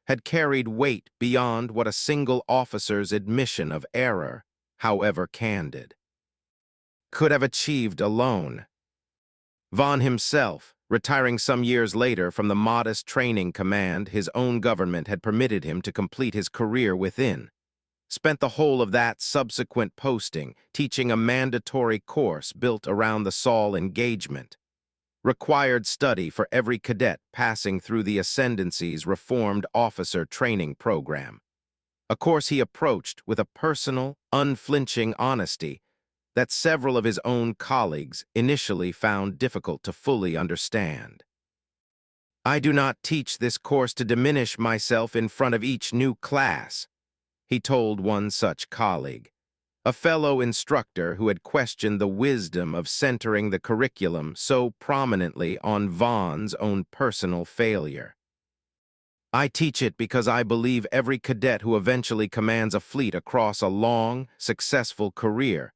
had carried weight beyond what a single officer's admission of error, however candid, could have achieved alone. Vaughn himself, retiring some years later from the modest training command his own government had permitted him to complete his career within, spent the whole of that subsequent posting teaching a mandatory course built around the Saul engagement, required study for every cadet passing through the Ascendancy's Reformed Officer Training Program, a course he approached with a personal, unflinching honesty that several of his own colleagues initially found difficult to fully understand. "I do not teach this course to diminish myself in front of each new class," he told one such colleague, a fellow instructor who had questioned the wisdom of centering the curriculum so prominently on Vaughn's own personal failure. "I teach it because I believe every cadet who eventually commands a fleet across a long, successful career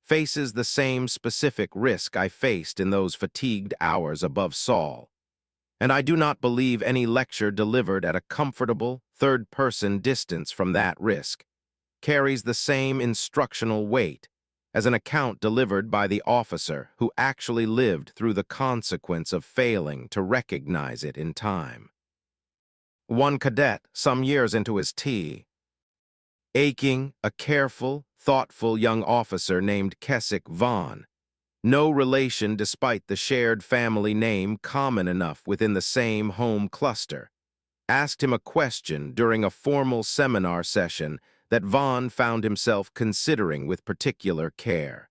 faces the same specific risk I faced in those fatigued hours above Saul. And I do not believe any lecture delivered at a comfortable, third-person distance from that risk carries the same instructional weight as an account delivered by the officer who actually lived through the consequence of failing to recognize it in time." One cadet, some years into his aching, a careful, thoughtful young officer named Keswick Vaughn, no relation despite the shared family name common enough within the same home cluster, asked him a question during a formal seminar session that Vaughn found himself considering with particular care.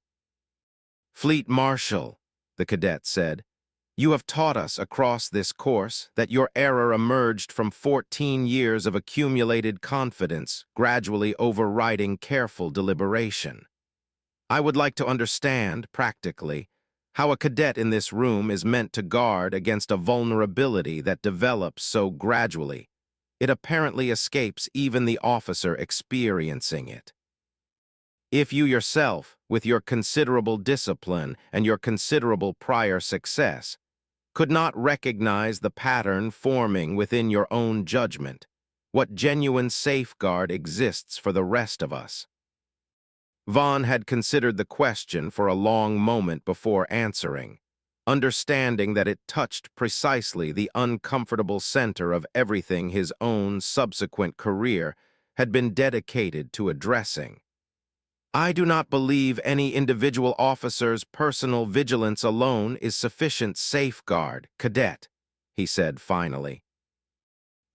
"Fleet Marshal," the cadet said, "you have taught us across this course that your error emerged from 14 years of accumulated confidence gradually overriding careful deliberation. I would like to understand, practically, how a cadet in this room is meant to guard against a vulnerability that develops so gradually it apparently escapes even the officer experiencing it. If you yourself, with your considerable discipline and your considerable prior success, could not recognize the pattern forming within your own judgment, what genuine safeguard exists for the rest of us?" Vaughn had considered the question for a long moment before answering, understanding that it touched precisely the uncomfortable center of everything his own subsequent career had been dedicated to addressing. "I do not believe any individual officer's personal vigilance alone is sufficient safeguard, Cadet," he said finally.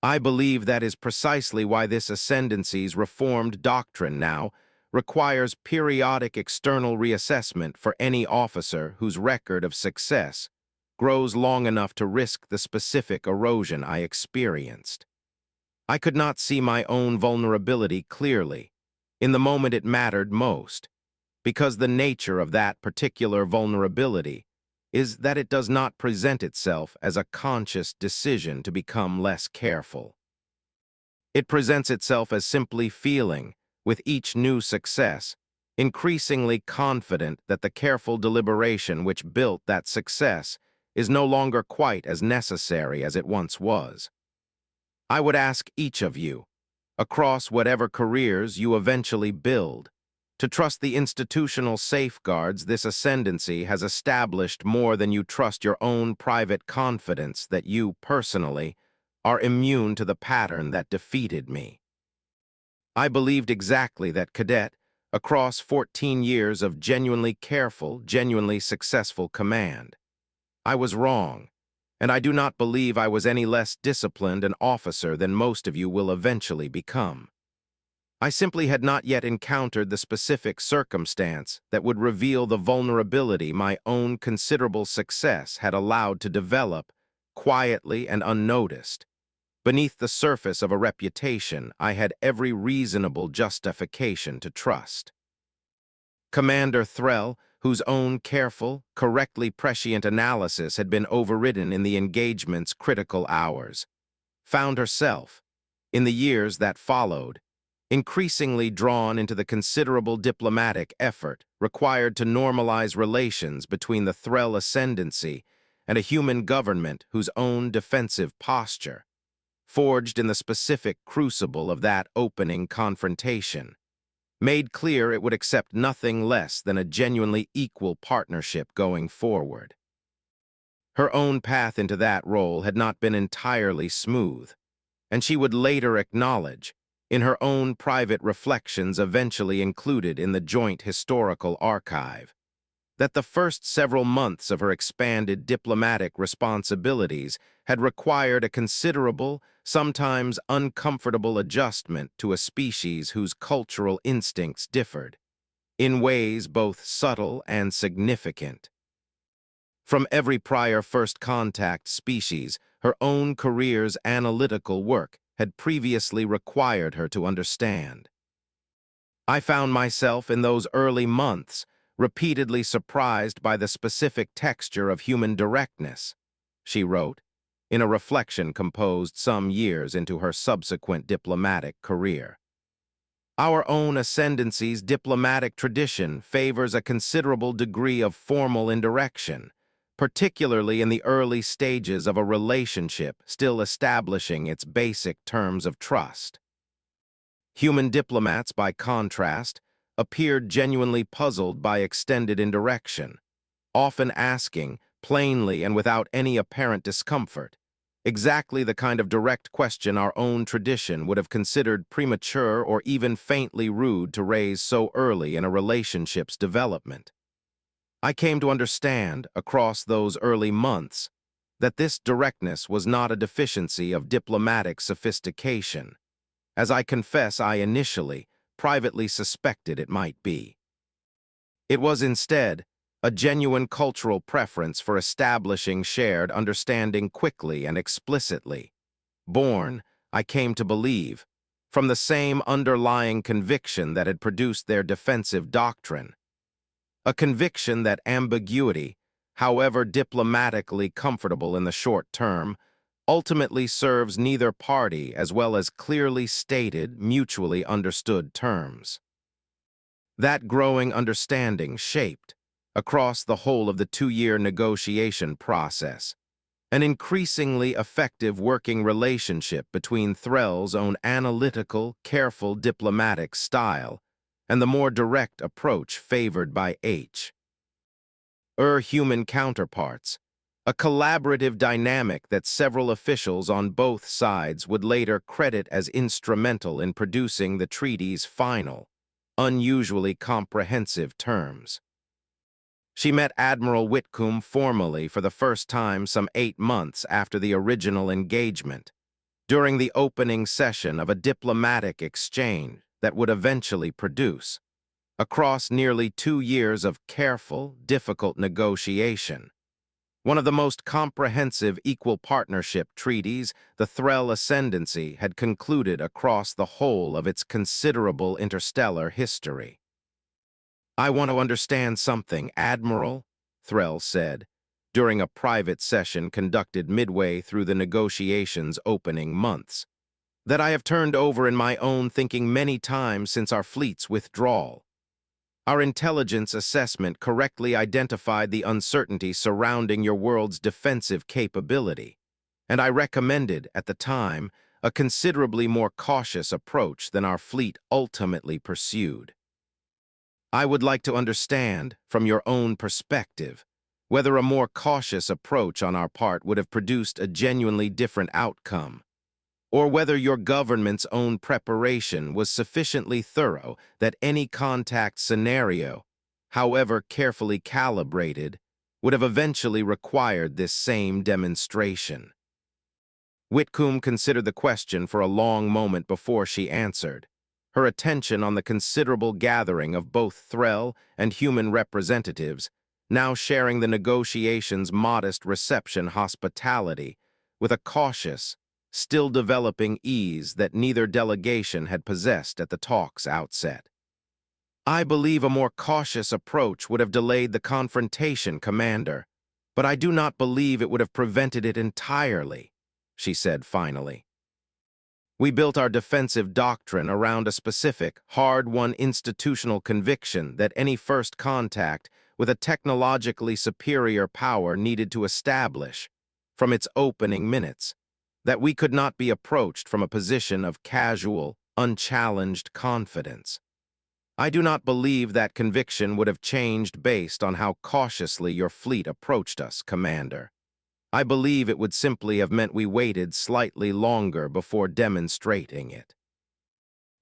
"I believe that is precisely why this ascendancy's reformed doctrine now requires periodic external reassessment for any officer whose record of success grows long enough to risk the specific erosion I experienced. I could not see my own vulnerability clearly, in the moment it mattered most, because the nature of that particular vulnerability is that it does not present itself as a conscious decision to become less careful. It presents itself as simply feeling, with each new success, increasingly confident that the careful deliberation which built that success is no longer quite as necessary as it once was. I would ask each of you, across whatever careers you eventually build, to trust the institutional safeguards this ascendancy has established more than you trust your own private confidence that you, personally, are immune to the pattern that defeated me. I believed exactly that, Cadet, across 14 years of genuinely careful, genuinely successful command. I was wrong, and I do not believe I was any less disciplined an officer than most of you will eventually become. I simply had not yet encountered the specific circumstance that would reveal the vulnerability my own considerable success had allowed to develop, quietly and unnoticed, beneath the surface of a reputation I had every reasonable justification to trust. Commander Threll, whose own careful, correctly prescient analysis had been overridden in the engagement's critical hours, found herself, in the years that followed, increasingly drawn into the considerable diplomatic effort required to normalize relations between the Threll ascendancy and a human government whose own defensive posture, forged in the specific crucible of that opening confrontation, made clear it would accept nothing less than a genuinely equal partnership going forward. Her own path into that role had not been entirely smooth, and she would later acknowledge, in her own private reflections eventually included in the joint historical archive, that the first several months of her expanded diplomatic responsibilities had required a considerable, sometimes uncomfortable adjustment to a species whose cultural instincts differed, in ways both subtle and significant. From every prior first contact species, her own career's analytical work had previously required her to understand. I found myself in those early months repeatedly surprised by the specific texture of human directness, she wrote, in a reflection composed some years into her subsequent diplomatic career. Our own ascendancy's diplomatic tradition favors a considerable degree of formal indirection, particularly in the early stages of a relationship still establishing its basic terms of trust. Human diplomats, by contrast, appeared genuinely puzzled by extended indirection, often asking, plainly and without any apparent discomfort, exactly the kind of direct question our own tradition would have considered premature or even faintly rude to raise so early in a relationship's development. I came to understand, across those early months, that this directness was not a deficiency of diplomatic sophistication, as I confess I initially, privately suspected it might be. It was instead a genuine cultural preference for establishing shared understanding quickly and explicitly, born, I came to believe, from the same underlying conviction that had produced their defensive doctrine, a conviction that ambiguity, however diplomatically comfortable in the short term, ultimately serves neither party as well as clearly stated, mutually understood terms. That growing understanding shaped, across the whole of the 2-year negotiation process, an increasingly effective working relationship between Threll's own analytical, careful diplomatic style and the more direct approach favored by human counterparts, a collaborative dynamic that several officials on both sides would later credit as instrumental in producing the treaty's final, unusually comprehensive terms. She met Admiral Whitcomb formally for the first time some 8 months after the original engagement, during the opening session of a diplomatic exchange that would eventually produce, across nearly 2 years of careful, difficult negotiation, one of the most comprehensive equal partnership treaties the Threll Ascendancy had concluded across the whole of its considerable interstellar history. "I want to understand something, Admiral," Threll said, during a private session conducted midway through the negotiations' opening months, "that I have turned over in my own thinking many times since our fleet's withdrawal. Our intelligence assessment correctly identified the uncertainty surrounding your world's defensive capability, and I recommended, at the time, a considerably more cautious approach than our fleet ultimately pursued. I would like to understand, from your own perspective, whether a more cautious approach on our part would have produced a genuinely different outcome, or whether your government's own preparation was sufficiently thorough that any contact scenario, however carefully calibrated, would have eventually required this same demonstration." Whitcomb considered the question for a long moment before she answered, her attention on the considerable gathering of both Threll and human representatives, now sharing the negotiations' modest reception hospitality with a cautious, still developing ease that neither delegation had possessed at the talk's outset. "I believe a more cautious approach would have delayed the confrontation, Commander, but I do not believe it would have prevented it entirely," she said finally. "We built our defensive doctrine around a specific, hard-won institutional conviction that any first contact with a technologically superior power needed to establish, from its opening minutes, that we could not be approached from a position of casual, unchallenged confidence. I do not believe that conviction would have changed based on how cautiously your fleet approached us, Commander. I believe it would simply have meant we waited slightly longer before demonstrating it.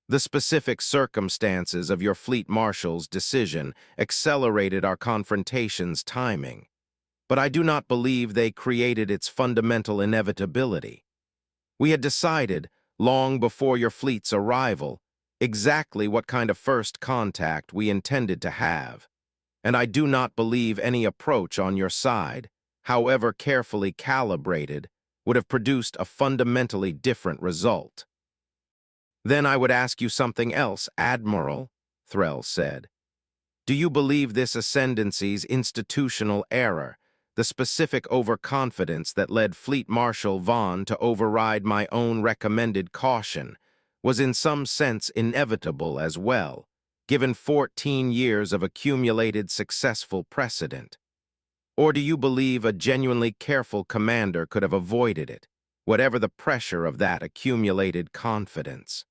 The specific circumstances of your fleet marshal's decision accelerated our confrontation's timing, but I do not believe they created its fundamental inevitability. We had decided, long before your fleet's arrival, exactly what kind of first contact we intended to have, and I do not believe any approach on your side, however carefully calibrated, would have produced a fundamentally different result." "Then I would ask you something else, Admiral," Threll said. "Do you believe this Ascendancy's institutional error, the specific overconfidence that led Fleet Marshal Vaughn to override my own recommended caution, was in some sense inevitable as well, given 14 years of accumulated successful precedent? Or do you believe a genuinely careful commander could have avoided it, whatever the pressure of that accumulated confidence?"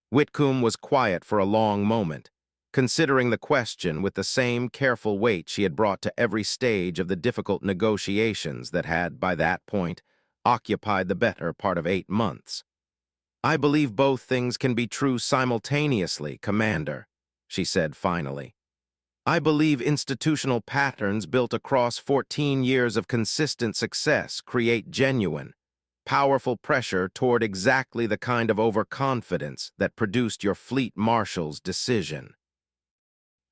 Whitcomb was quiet for a long moment, considering the question with the same careful weight she had brought to every stage of the difficult negotiations that had, by that point, occupied the better part of 8 months. "I believe both things can be true simultaneously, Commander," she said finally. "I believe institutional patterns built across 14 years of consistent success create genuine, powerful pressure toward exactly the kind of overconfidence that produced your fleet marshal's decision.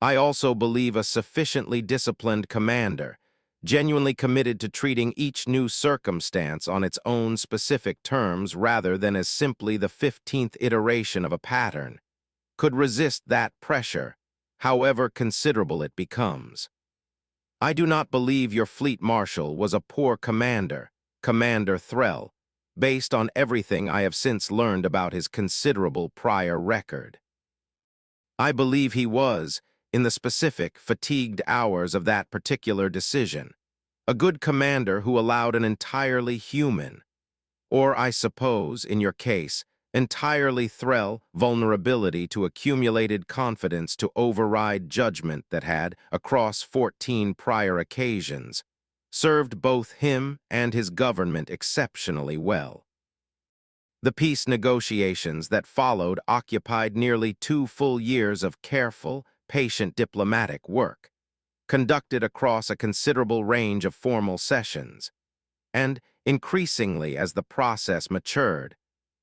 I also believe a sufficiently disciplined commander, genuinely committed to treating each new circumstance on its own specific terms rather than as simply the 15th iteration of a pattern, could resist that pressure, however considerable it becomes. I do not believe your fleet marshal was a poor commander, Commander Threll, based on everything I have since learned about his considerable prior record. I believe he was, in the specific, fatigued hours of that particular decision, a good commander who allowed an entirely human, or I suppose, in your case, entirely thrill vulnerability to accumulated confidence to override judgment that had, across 14 prior occasions, served both him and his government exceptionally well. The peace negotiations that followed occupied nearly 2 full years of careful, patient diplomatic work, conducted across a considerable range of formal sessions, and, increasingly as the process matured,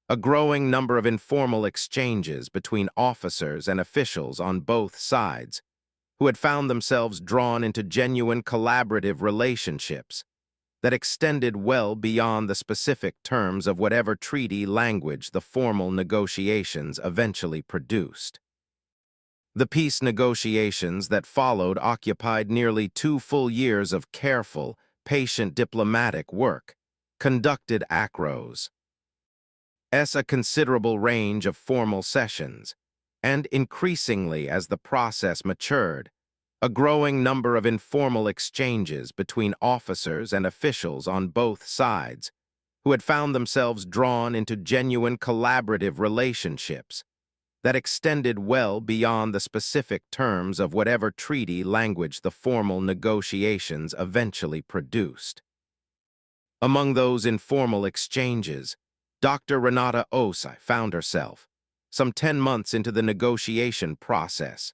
a growing number of informal exchanges between officers and officials on both sides who had found themselves drawn into genuine collaborative relationships that extended well beyond the specific terms of whatever treaty language the formal negotiations eventually produced. The peace negotiations that followed occupied nearly 2 full years of careful, patient diplomatic work, conducted across a considerable range of formal sessions, and increasingly as the process matured, a growing number of informal exchanges between officers and officials on both sides who had found themselves drawn into genuine collaborative relationships that extended well beyond the specific terms of whatever treaty language the formal negotiations eventually produced. Among those informal exchanges, Dr. Renata Osai found herself, some 10 months into the negotiation process,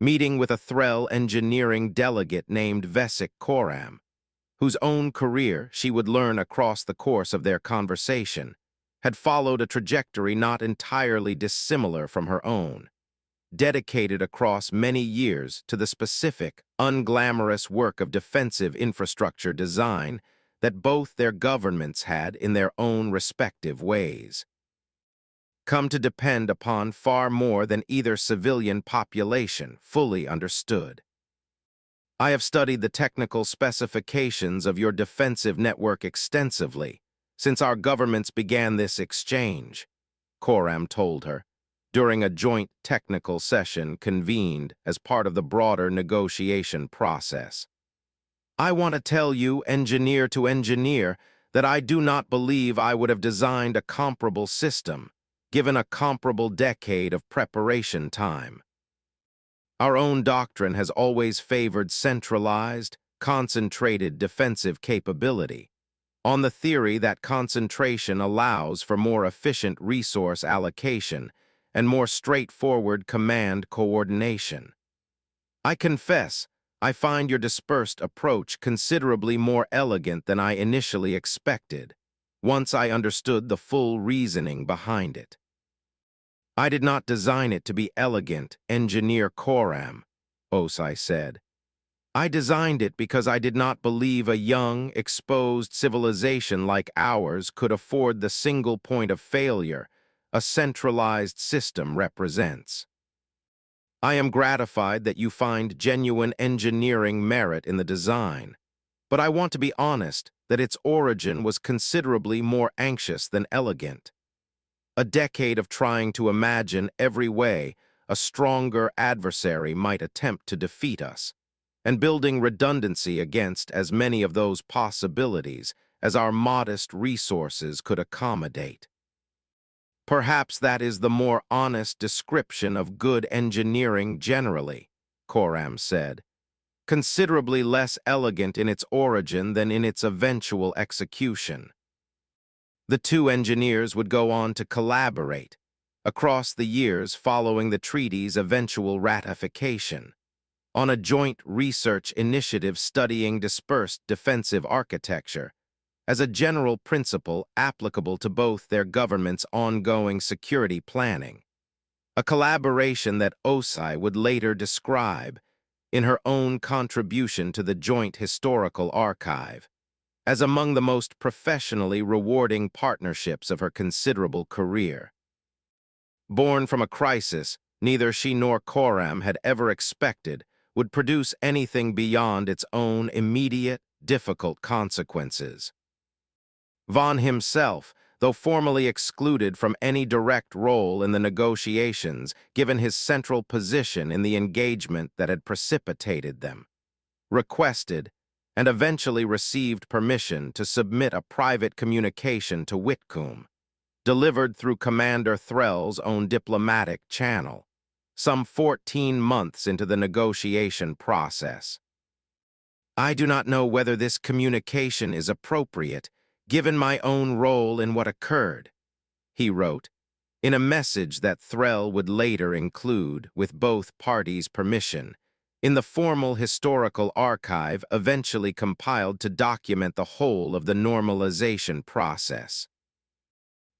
meeting with a Threll engineering delegate named Vesik Koram, whose own career, she would learn across the course of their conversation, had followed a trajectory not entirely dissimilar from her own, dedicated across many years to the specific, unglamorous work of defensive infrastructure design that both their governments had, in their own respective ways, come to depend upon far more than either civilian population fully understood. I have studied the technical specifications of your defensive network extensively since our governments began this exchange, Koram told her, during a joint technical session convened as part of the broader negotiation process. I want to tell you, engineer to engineer, that I do not believe I would have designed a comparable system, given a comparable decade of preparation time. Our own doctrine has always favored centralized, concentrated defensive capability, on the theory that concentration allows for more efficient resource allocation and more straightforward command coordination. I confess, I find your dispersed approach considerably more elegant than I initially expected, once I understood the full reasoning behind it. I did not design it to be elegant, Engineer Koram, Osai said. I designed it because I did not believe a young, exposed civilization like ours could afford the single point of failure a centralized system represents. I am gratified that you find genuine engineering merit in the design, but I want to be honest that its origin was considerably more anxious than elegant. A decade of trying to imagine every way a stronger adversary might attempt to defeat us, and building redundancy against as many of those possibilities as our modest resources could accommodate. Perhaps that is the more honest description of good engineering generally, Koram said, considerably less elegant in its origin than in its eventual execution. The two engineers would go on to collaborate across the years following the treaty's eventual ratification, on a joint research initiative studying dispersed defensive architecture as a general principle applicable to both their government's ongoing security planning, a collaboration that Osai would later describe, in her own contribution to the joint historical archive, as among the most professionally rewarding partnerships of her considerable career. Born from a crisis neither she nor Koram had ever expected would produce anything beyond its own immediate, difficult consequences. Von himself, though formally excluded from any direct role in the negotiations given his central position in the engagement that had precipitated them, requested and eventually received permission to submit a private communication to Whitcomb, delivered through Commander Threll's own diplomatic channel, some 14 months into the negotiation process. I do not know whether this communication is appropriate, given my own role in what occurred, he wrote, in a message that Threll would later include, with both parties' permission, in the formal historical archive eventually compiled to document the whole of the normalization process.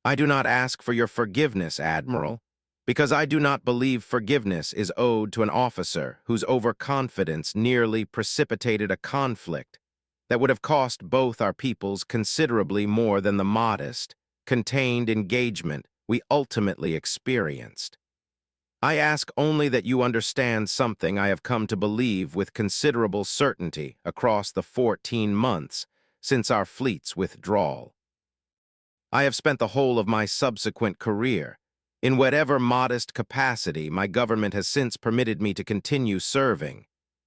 I do not ask for your forgiveness, Admiral, because I do not believe forgiveness is owed to an officer whose overconfidence nearly precipitated a conflict that would have cost both our peoples considerably more than the modest, contained engagement we ultimately experienced. I ask only that you understand something I have come to believe with considerable certainty across the 14 months since our fleet's withdrawal. I have spent the whole of my subsequent career, in whatever modest capacity my government has since permitted me to continue serving,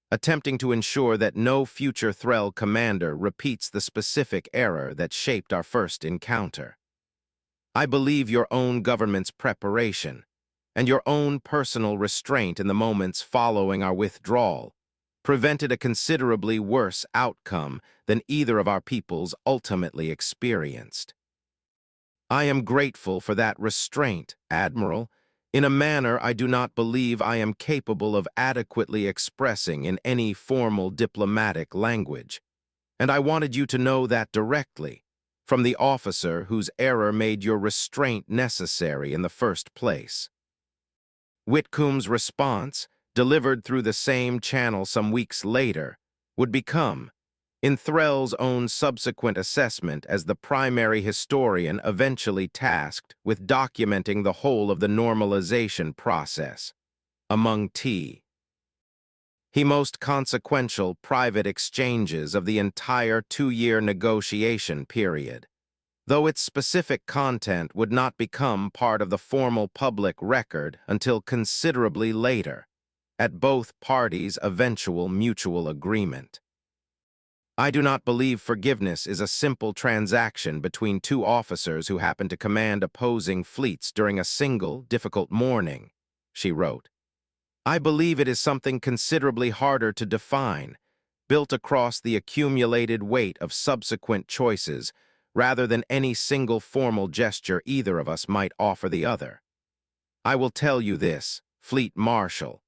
attempting to ensure that no future Threll commander repeats the specific error that shaped our first encounter. I believe your own government's preparation and your own personal restraint in the moments following our withdrawal prevented a considerably worse outcome than either of our peoples ultimately experienced. I am grateful for that restraint, Admiral, in a manner I do not believe I am capable of adequately expressing in any formal diplomatic language, and I wanted you to know that directly, from the officer whose error made your restraint necessary in the first place. Whitcomb's response, delivered through the same channel some weeks later, would become, in Threll's own subsequent assessment as the primary historian eventually tasked with documenting the whole of the normalization process, among He most consequential private exchanges of the entire 2-year negotiation period, though its specific content would not become part of the formal public record until considerably later, at both parties' eventual mutual agreement. I do not believe forgiveness is a simple transaction between two officers who happen to command opposing fleets during a single, difficult morning, she wrote. I believe it is something considerably harder to define, built across the accumulated weight of subsequent choices, rather than any single formal gesture either of us might offer the other. I will tell you this, Fleet Marshal,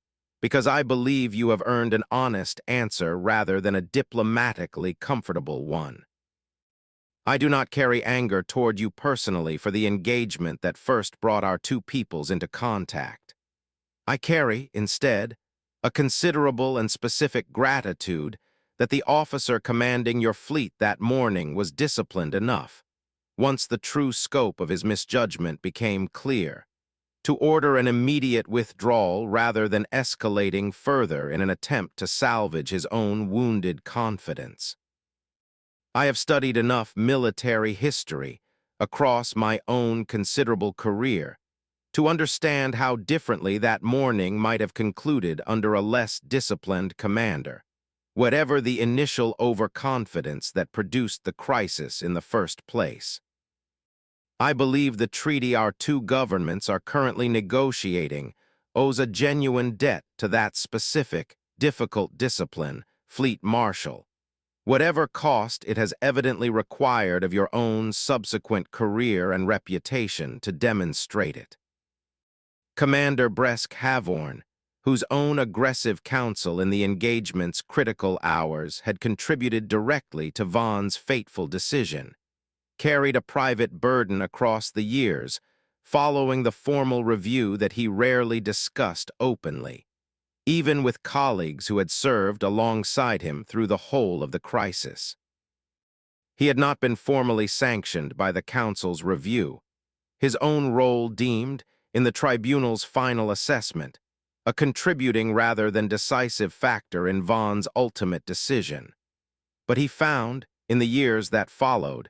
because I believe you have earned an honest answer rather than a diplomatically comfortable one. I do not carry anger toward you personally for the engagement that first brought our two peoples into contact. I carry, instead, a considerable and specific gratitude that the officer commanding your fleet that morning was disciplined enough, once the true scope of his misjudgment became clear, to order an immediate withdrawal rather than escalating further in an attempt to salvage his own wounded confidence. I have studied enough military history across my own considerable career to understand how differently that morning might have concluded under a less disciplined commander, whatever the initial overconfidence that produced the crisis in the first place. I believe the treaty our two governments are currently negotiating owes a genuine debt to that specific, difficult discipline, Fleet Marshal, whatever cost it has evidently required of your own subsequent career and reputation to demonstrate it. Commander Bresk Havorn, whose own aggressive counsel in the engagement's critical hours had contributed directly to Vaughn's fateful decision, carried a private burden across the years, following the formal review that he rarely discussed openly, even with colleagues who had served alongside him through the whole of the crisis. He had not been formally sanctioned by the Council's review, his own role deemed, in the tribunal's final assessment, a contributing rather than decisive factor in Vaughn's ultimate decision. But he found, in the years that followed,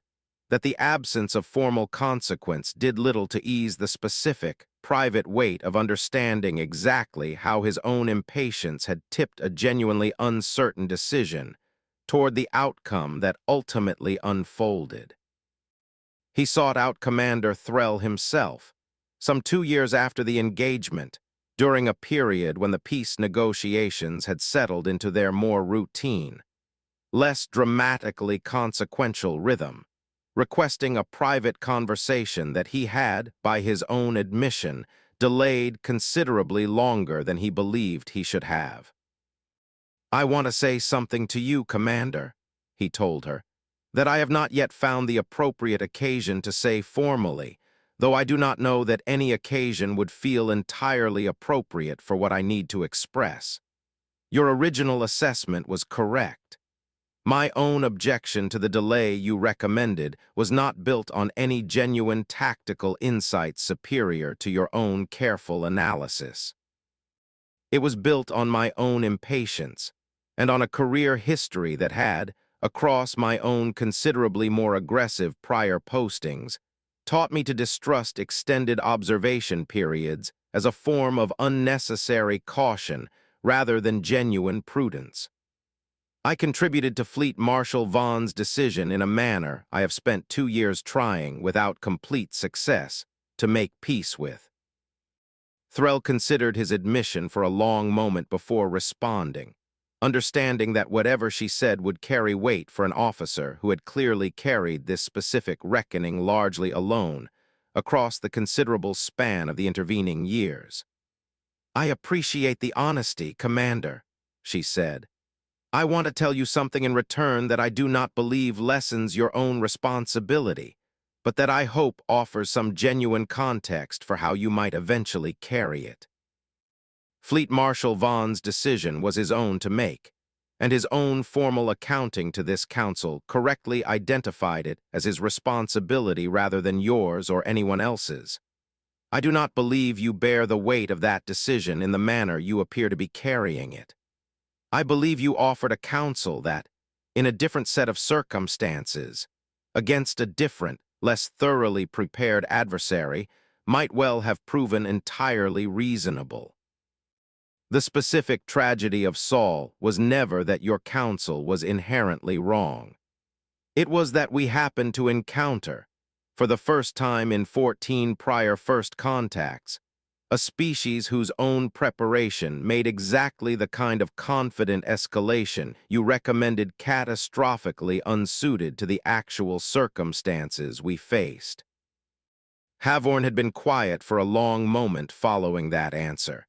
that the absence of formal consequence did little to ease the specific, private weight of understanding exactly how his own impatience had tipped a genuinely uncertain decision toward the outcome that ultimately unfolded. He sought out Commander Threll himself, some 2 years after the engagement, during a period when the peace negotiations had settled into their more routine, less dramatically consequential rhythm, requesting a private conversation that he had, by his own admission, delayed considerably longer than he believed he should have. "I want to say something to you, Commander," he told her, "that I have not yet found the appropriate occasion to say formally, though I do not know that any occasion would feel entirely appropriate for what I need to express. Your original assessment was correct. My own objection to the delay you recommended was not built on any genuine tactical insight superior to your own careful analysis. It was built on my own impatience, and on a career history that had, across my own considerably more aggressive prior postings, taught me to distrust extended observation periods as a form of unnecessary caution rather than genuine prudence. I contributed to Fleet Marshal Vaughn's decision in a manner I have spent 2 years trying, without complete success, to make peace with." Threll considered his admission for a long moment before responding, understanding that whatever she said would carry weight for an officer who had clearly carried this specific reckoning largely alone across the considerable span of the intervening years. "I appreciate the honesty, Commander," she said. "I want to tell you something in return that I do not believe lessens your own responsibility, but that I hope offers some genuine context for how you might eventually carry it." Fleet Marshal Vaughn's decision was his own to make, and his own formal accounting to this council correctly identified it as his responsibility rather than yours or anyone else's. "I do not believe you bear the weight of that decision in the manner you appear to be carrying it. I believe you offered a counsel that, in a different set of circumstances, against a different, less thoroughly prepared adversary, might well have proven entirely reasonable. The specific tragedy of Saul was never that your counsel was inherently wrong. It was that we happened to encounter, for the first time in 14 prior first contacts, a species whose own preparation made exactly the kind of confident escalation you recommended catastrophically unsuited to the actual circumstances we faced." Havorn had been quiet for a long moment following that answer,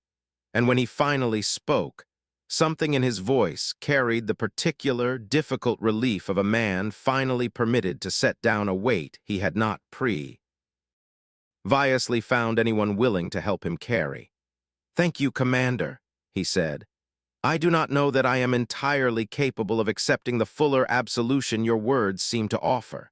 and when he finally spoke, something in his voice carried the particular, difficult relief of a man finally permitted to set down a weight he had not previously found anyone willing to help him carry. "Thank you, Commander," he said. "I do not know that I am entirely capable of accepting the fuller absolution your words seem to offer,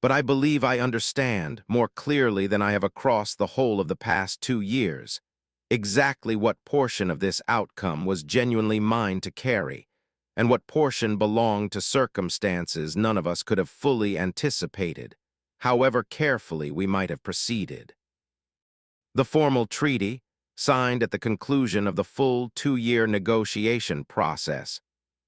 but I believe I understand, more clearly than I have across the whole of the past 2 years, exactly what portion of this outcome was genuinely mine to carry, and what portion belonged to circumstances none of us could have fully anticipated, however carefully we might have proceeded. The formal treaty, signed at the conclusion of the full 2-year negotiation process,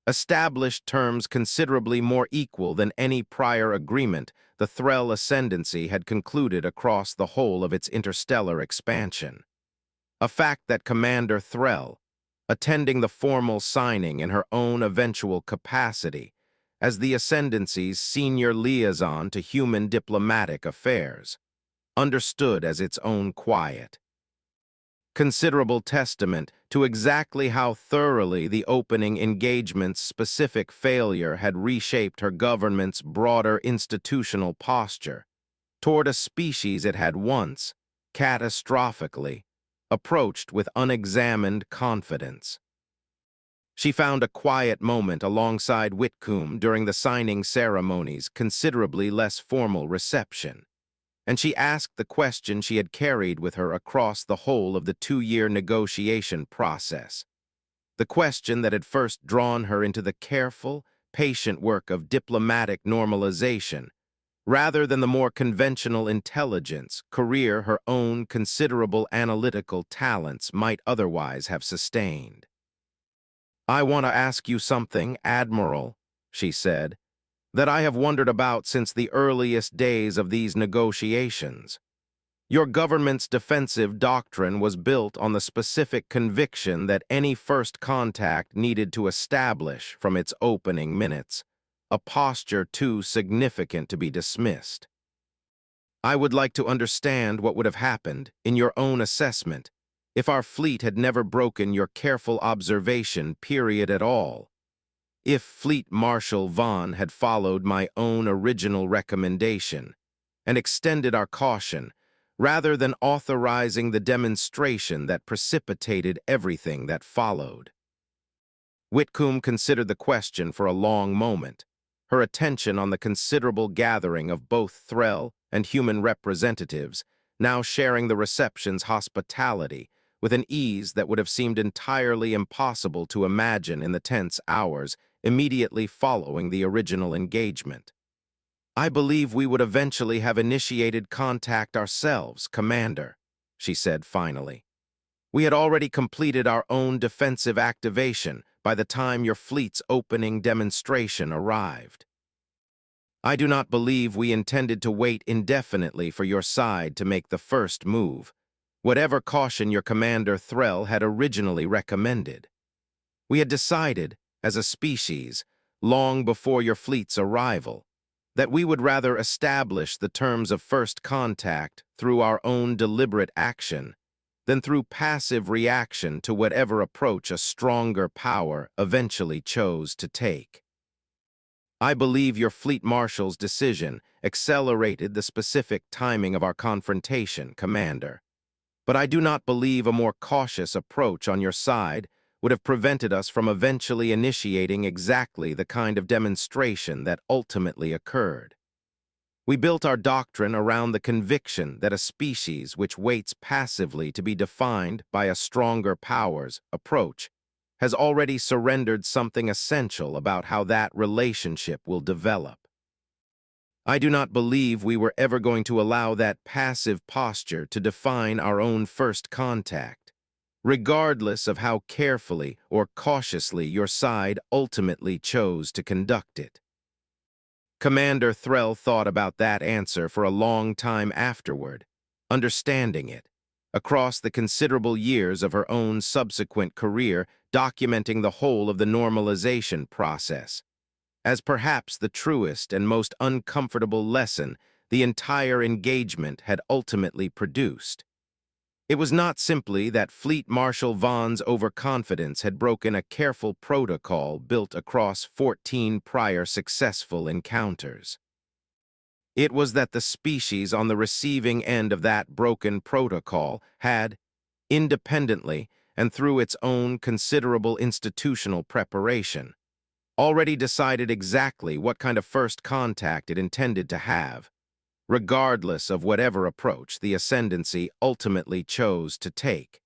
established terms considerably more equal than any prior agreement the Threll Ascendancy had concluded across the whole of its interstellar expansion. A fact that Commander Threll, attending the formal signing in her own eventual capacity as the Ascendancy's senior liaison to human diplomatic affairs, understood as its own quiet, considerable testament to exactly how thoroughly the opening engagement's specific failure had reshaped her government's broader institutional posture toward a species it had once, catastrophically, approached with unexamined confidence. She found a quiet moment alongside Whitcomb during the signing ceremony's considerably less formal reception, and she asked the question she had carried with her across the whole of the 2-year negotiation process, the question that had first drawn her into the careful, patient work of diplomatic normalization, rather than the more conventional intelligence, career her own considerable analytical talents might otherwise have sustained. "I want to ask you something, Admiral," she said, that I have wondered about since the earliest days of these negotiations. Your government's defensive doctrine was built on the specific conviction that any first contact needed to establish from its opening minutes, a posture too significant to be dismissed. I would like to understand what would have happened, in your own assessment, if our fleet had never broken your careful observation period at all. If Fleet Marshal Vaughn had followed my own original recommendation and extended our caution, rather than authorizing the demonstration that precipitated everything that followed. Whitcomb considered the question for a long moment, her attention on the considerable gathering of both Threll and human representatives, now sharing the reception's hospitality with an ease that would have seemed entirely impossible to imagine in the tense hours immediately following the original engagement. I believe we would eventually have initiated contact ourselves, Commander, she said finally. We had already completed our own defensive activation by the time your fleet's opening demonstration arrived. I do not believe we intended to wait indefinitely for your side to make the first move, whatever caution your Commander Threll had originally recommended. We had decided, as a species, long before your fleet's arrival, that we would rather establish the terms of first contact through our own deliberate action than through passive reaction to whatever approach a stronger power eventually chose to take. I believe your Fleet Marshal's decision accelerated the specific timing of our confrontation, Commander, but I do not believe a more cautious approach on your side would have prevented us from eventually initiating exactly the kind of demonstration that ultimately occurred. We built our doctrine around the conviction that a species which waits passively to be defined by a stronger power's approach has already surrendered something essential about how that relationship will develop. I do not believe we were ever going to allow that passive posture to define our own first contact, regardless of how carefully or cautiously your side ultimately chose to conduct it. Commander Threll thought about that answer for a long time afterward, understanding it, across the considerable years of her own subsequent career documenting the whole of the normalization process, as perhaps the truest and most uncomfortable lesson the entire engagement had ultimately produced. It was not simply that Fleet Marshal Vaughn's overconfidence had broken a careful protocol built across 14 prior successful encounters. It was that the species on the receiving end of that broken protocol had, independently and through its own considerable institutional preparation, already decided exactly what kind of first contact it intended to have, regardless of whatever approach the ascendancy ultimately chose to take,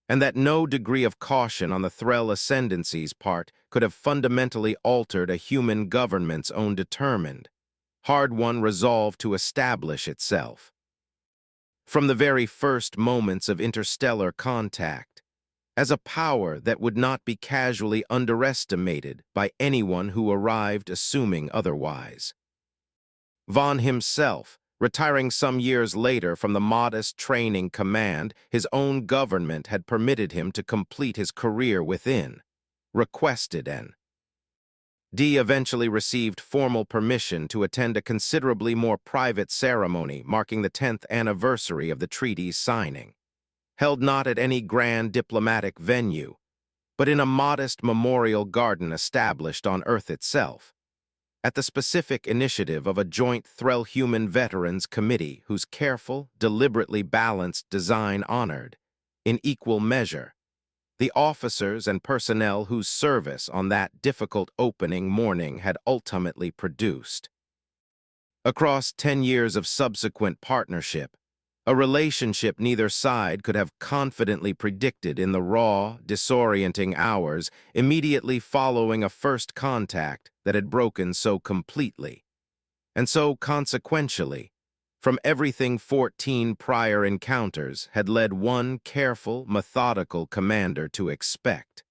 and that no degree of caution on the Threll ascendancy's part could have fundamentally altered a human government's own determined, hard-won resolve to establish itself. From the very first moments of interstellar contact, as a power that would not be casually underestimated by anyone who arrived assuming otherwise. Vaughn himself, retiring some years later from the modest training command his own government had permitted him to complete his career within, requested and eventually received formal permission to attend a considerably more private ceremony marking the 10th anniversary of the treaty's signing, held not at any grand diplomatic venue, but in a modest memorial garden established on Earth itself, at the specific initiative of a joint Threll-Human Veterans Committee whose careful, deliberately balanced design honored, in equal measure, the officers and personnel whose service on that difficult opening morning had ultimately produced. Across 10 years of subsequent partnership, a relationship neither side could have confidently predicted in the raw, disorienting hours immediately following a first contact that had broken so completely, and so consequentially, from everything 14 prior encounters had led one careful, methodical commander to expect.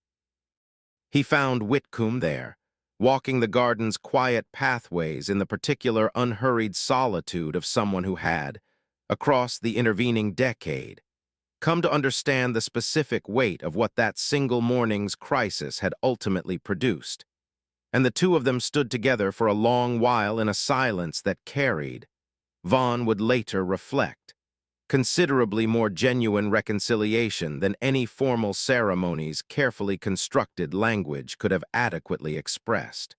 He found Whitcomb there, walking the garden's quiet pathways in the particular unhurried solitude of someone who had, across the intervening decade, come to understand the specific weight of what that single morning's crisis had ultimately produced. And the two of them stood together for a long while in a silence that carried, Vaughn would later reflect, considerably more genuine reconciliation than any formal ceremony's carefully constructed language could have adequately expressed.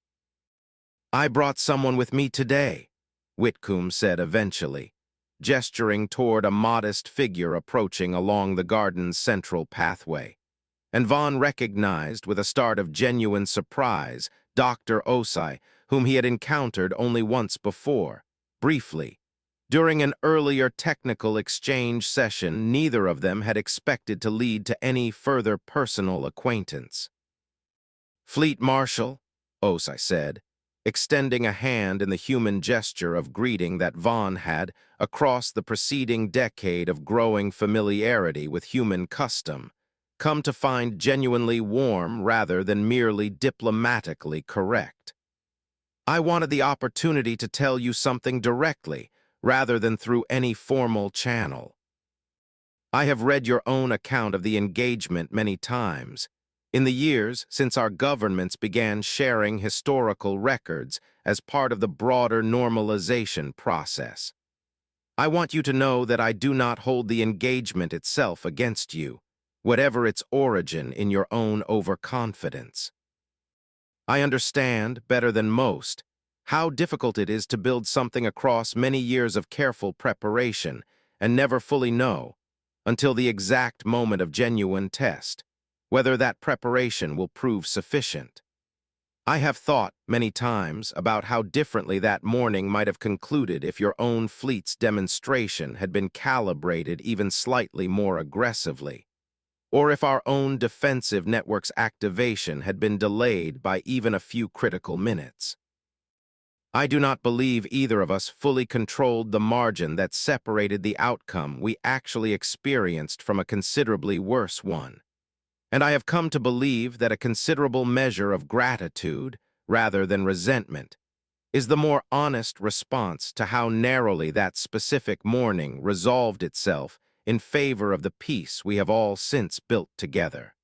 "I brought someone with me today," Whitcomb said eventually, gesturing toward a modest figure approaching along the garden's central pathway. And Vaughn recognized, with a start of genuine surprise, Dr. Osai, whom he had encountered only once before, briefly. During an earlier technical exchange session, neither of them had expected to lead to any further personal acquaintance. "Fleet Marshal," Osai said, extending a hand in the human gesture of greeting that Vaughn had, across the preceding decade of growing familiarity with human custom, come to find genuinely warm rather than merely diplomatically correct. "I wanted the opportunity to tell you something directly, rather than through any formal channel. I have read your own account of the engagement many times, in the years since our governments began sharing historical records as part of the broader normalization process. I want you to know that I do not hold the engagement itself against you, whatever its origin in your own overconfidence. I understand, better than most, how difficult it is to build something across many years of careful preparation and never fully know, until the exact moment of genuine test, whether that preparation will prove sufficient. I have thought many times about how differently that morning might have concluded if your own fleet's demonstration had been calibrated even slightly more aggressively, or if our own defensive network's activation had been delayed by even a few critical minutes. I do not believe either of us fully controlled the margin that separated the outcome we actually experienced from a considerably worse one. And I have come to believe that a considerable measure of gratitude, rather than resentment, is the more honest response to how narrowly that specific morning resolved itself in favor of the peace we have all since built together.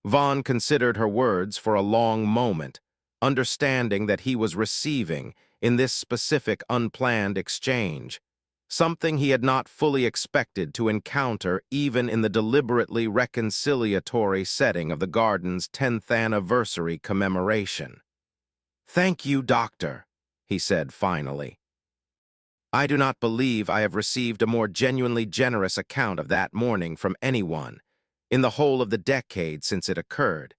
Vaughn considered her words for a long moment, understanding that he was receiving, in this specific unplanned exchange, something he had not fully expected to encounter even in the deliberately reconciliatory setting of the garden's 10th anniversary commemoration. "Thank you, Doctor," he said finally. "I do not believe I have received a more genuinely generous account of that morning from anyone in the whole of the decade since it occurred,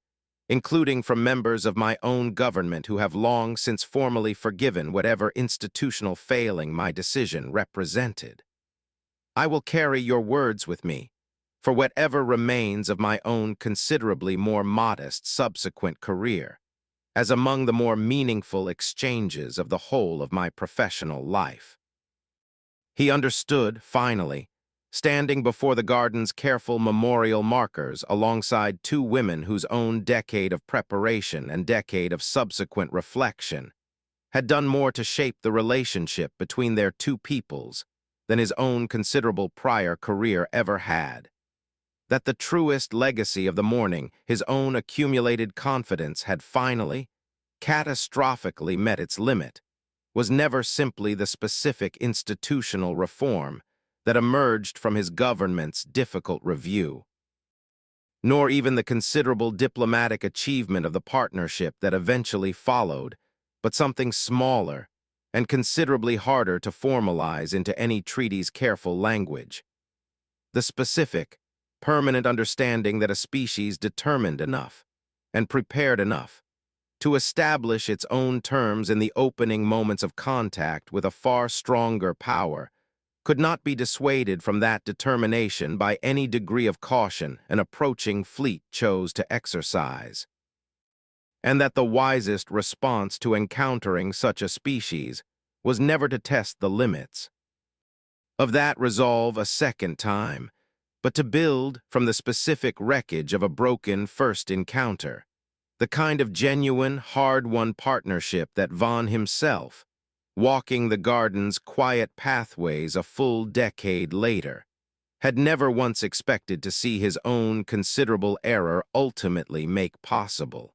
including from members of my own government who have long since formally forgiven whatever institutional failing my decision represented. I will carry your words with me for whatever remains of my own considerably more modest subsequent career, as among the more meaningful exchanges of the whole of my professional life." He understood, finally, standing before the garden's careful memorial markers alongside two women whose own decade of preparation and decade of subsequent reflection had done more to shape the relationship between their two peoples than his own considerable prior career ever had. That the truest legacy of the morning, his own accumulated confidence, had finally, catastrophically met its limit, was never simply the specific institutional reform that emerged from his government's difficult review, nor even the considerable diplomatic achievement of the partnership that eventually followed, but something smaller and considerably harder to formalize into any treaty's careful language. The specific, permanent understanding that a species determined enough and prepared enough to establish its own terms in the opening moments of contact with a far stronger power could not be dissuaded from that determination by any degree of caution an approaching fleet chose to exercise, and that the wisest response to encountering such a species was never to test the limits of that resolve a second time, but to build from the specific wreckage of a broken first encounter the kind of genuine, hard-won partnership that Vaughn himself, walking the garden's quiet pathways a full decade later, had never once expected to see his own considerable error ultimately make possible.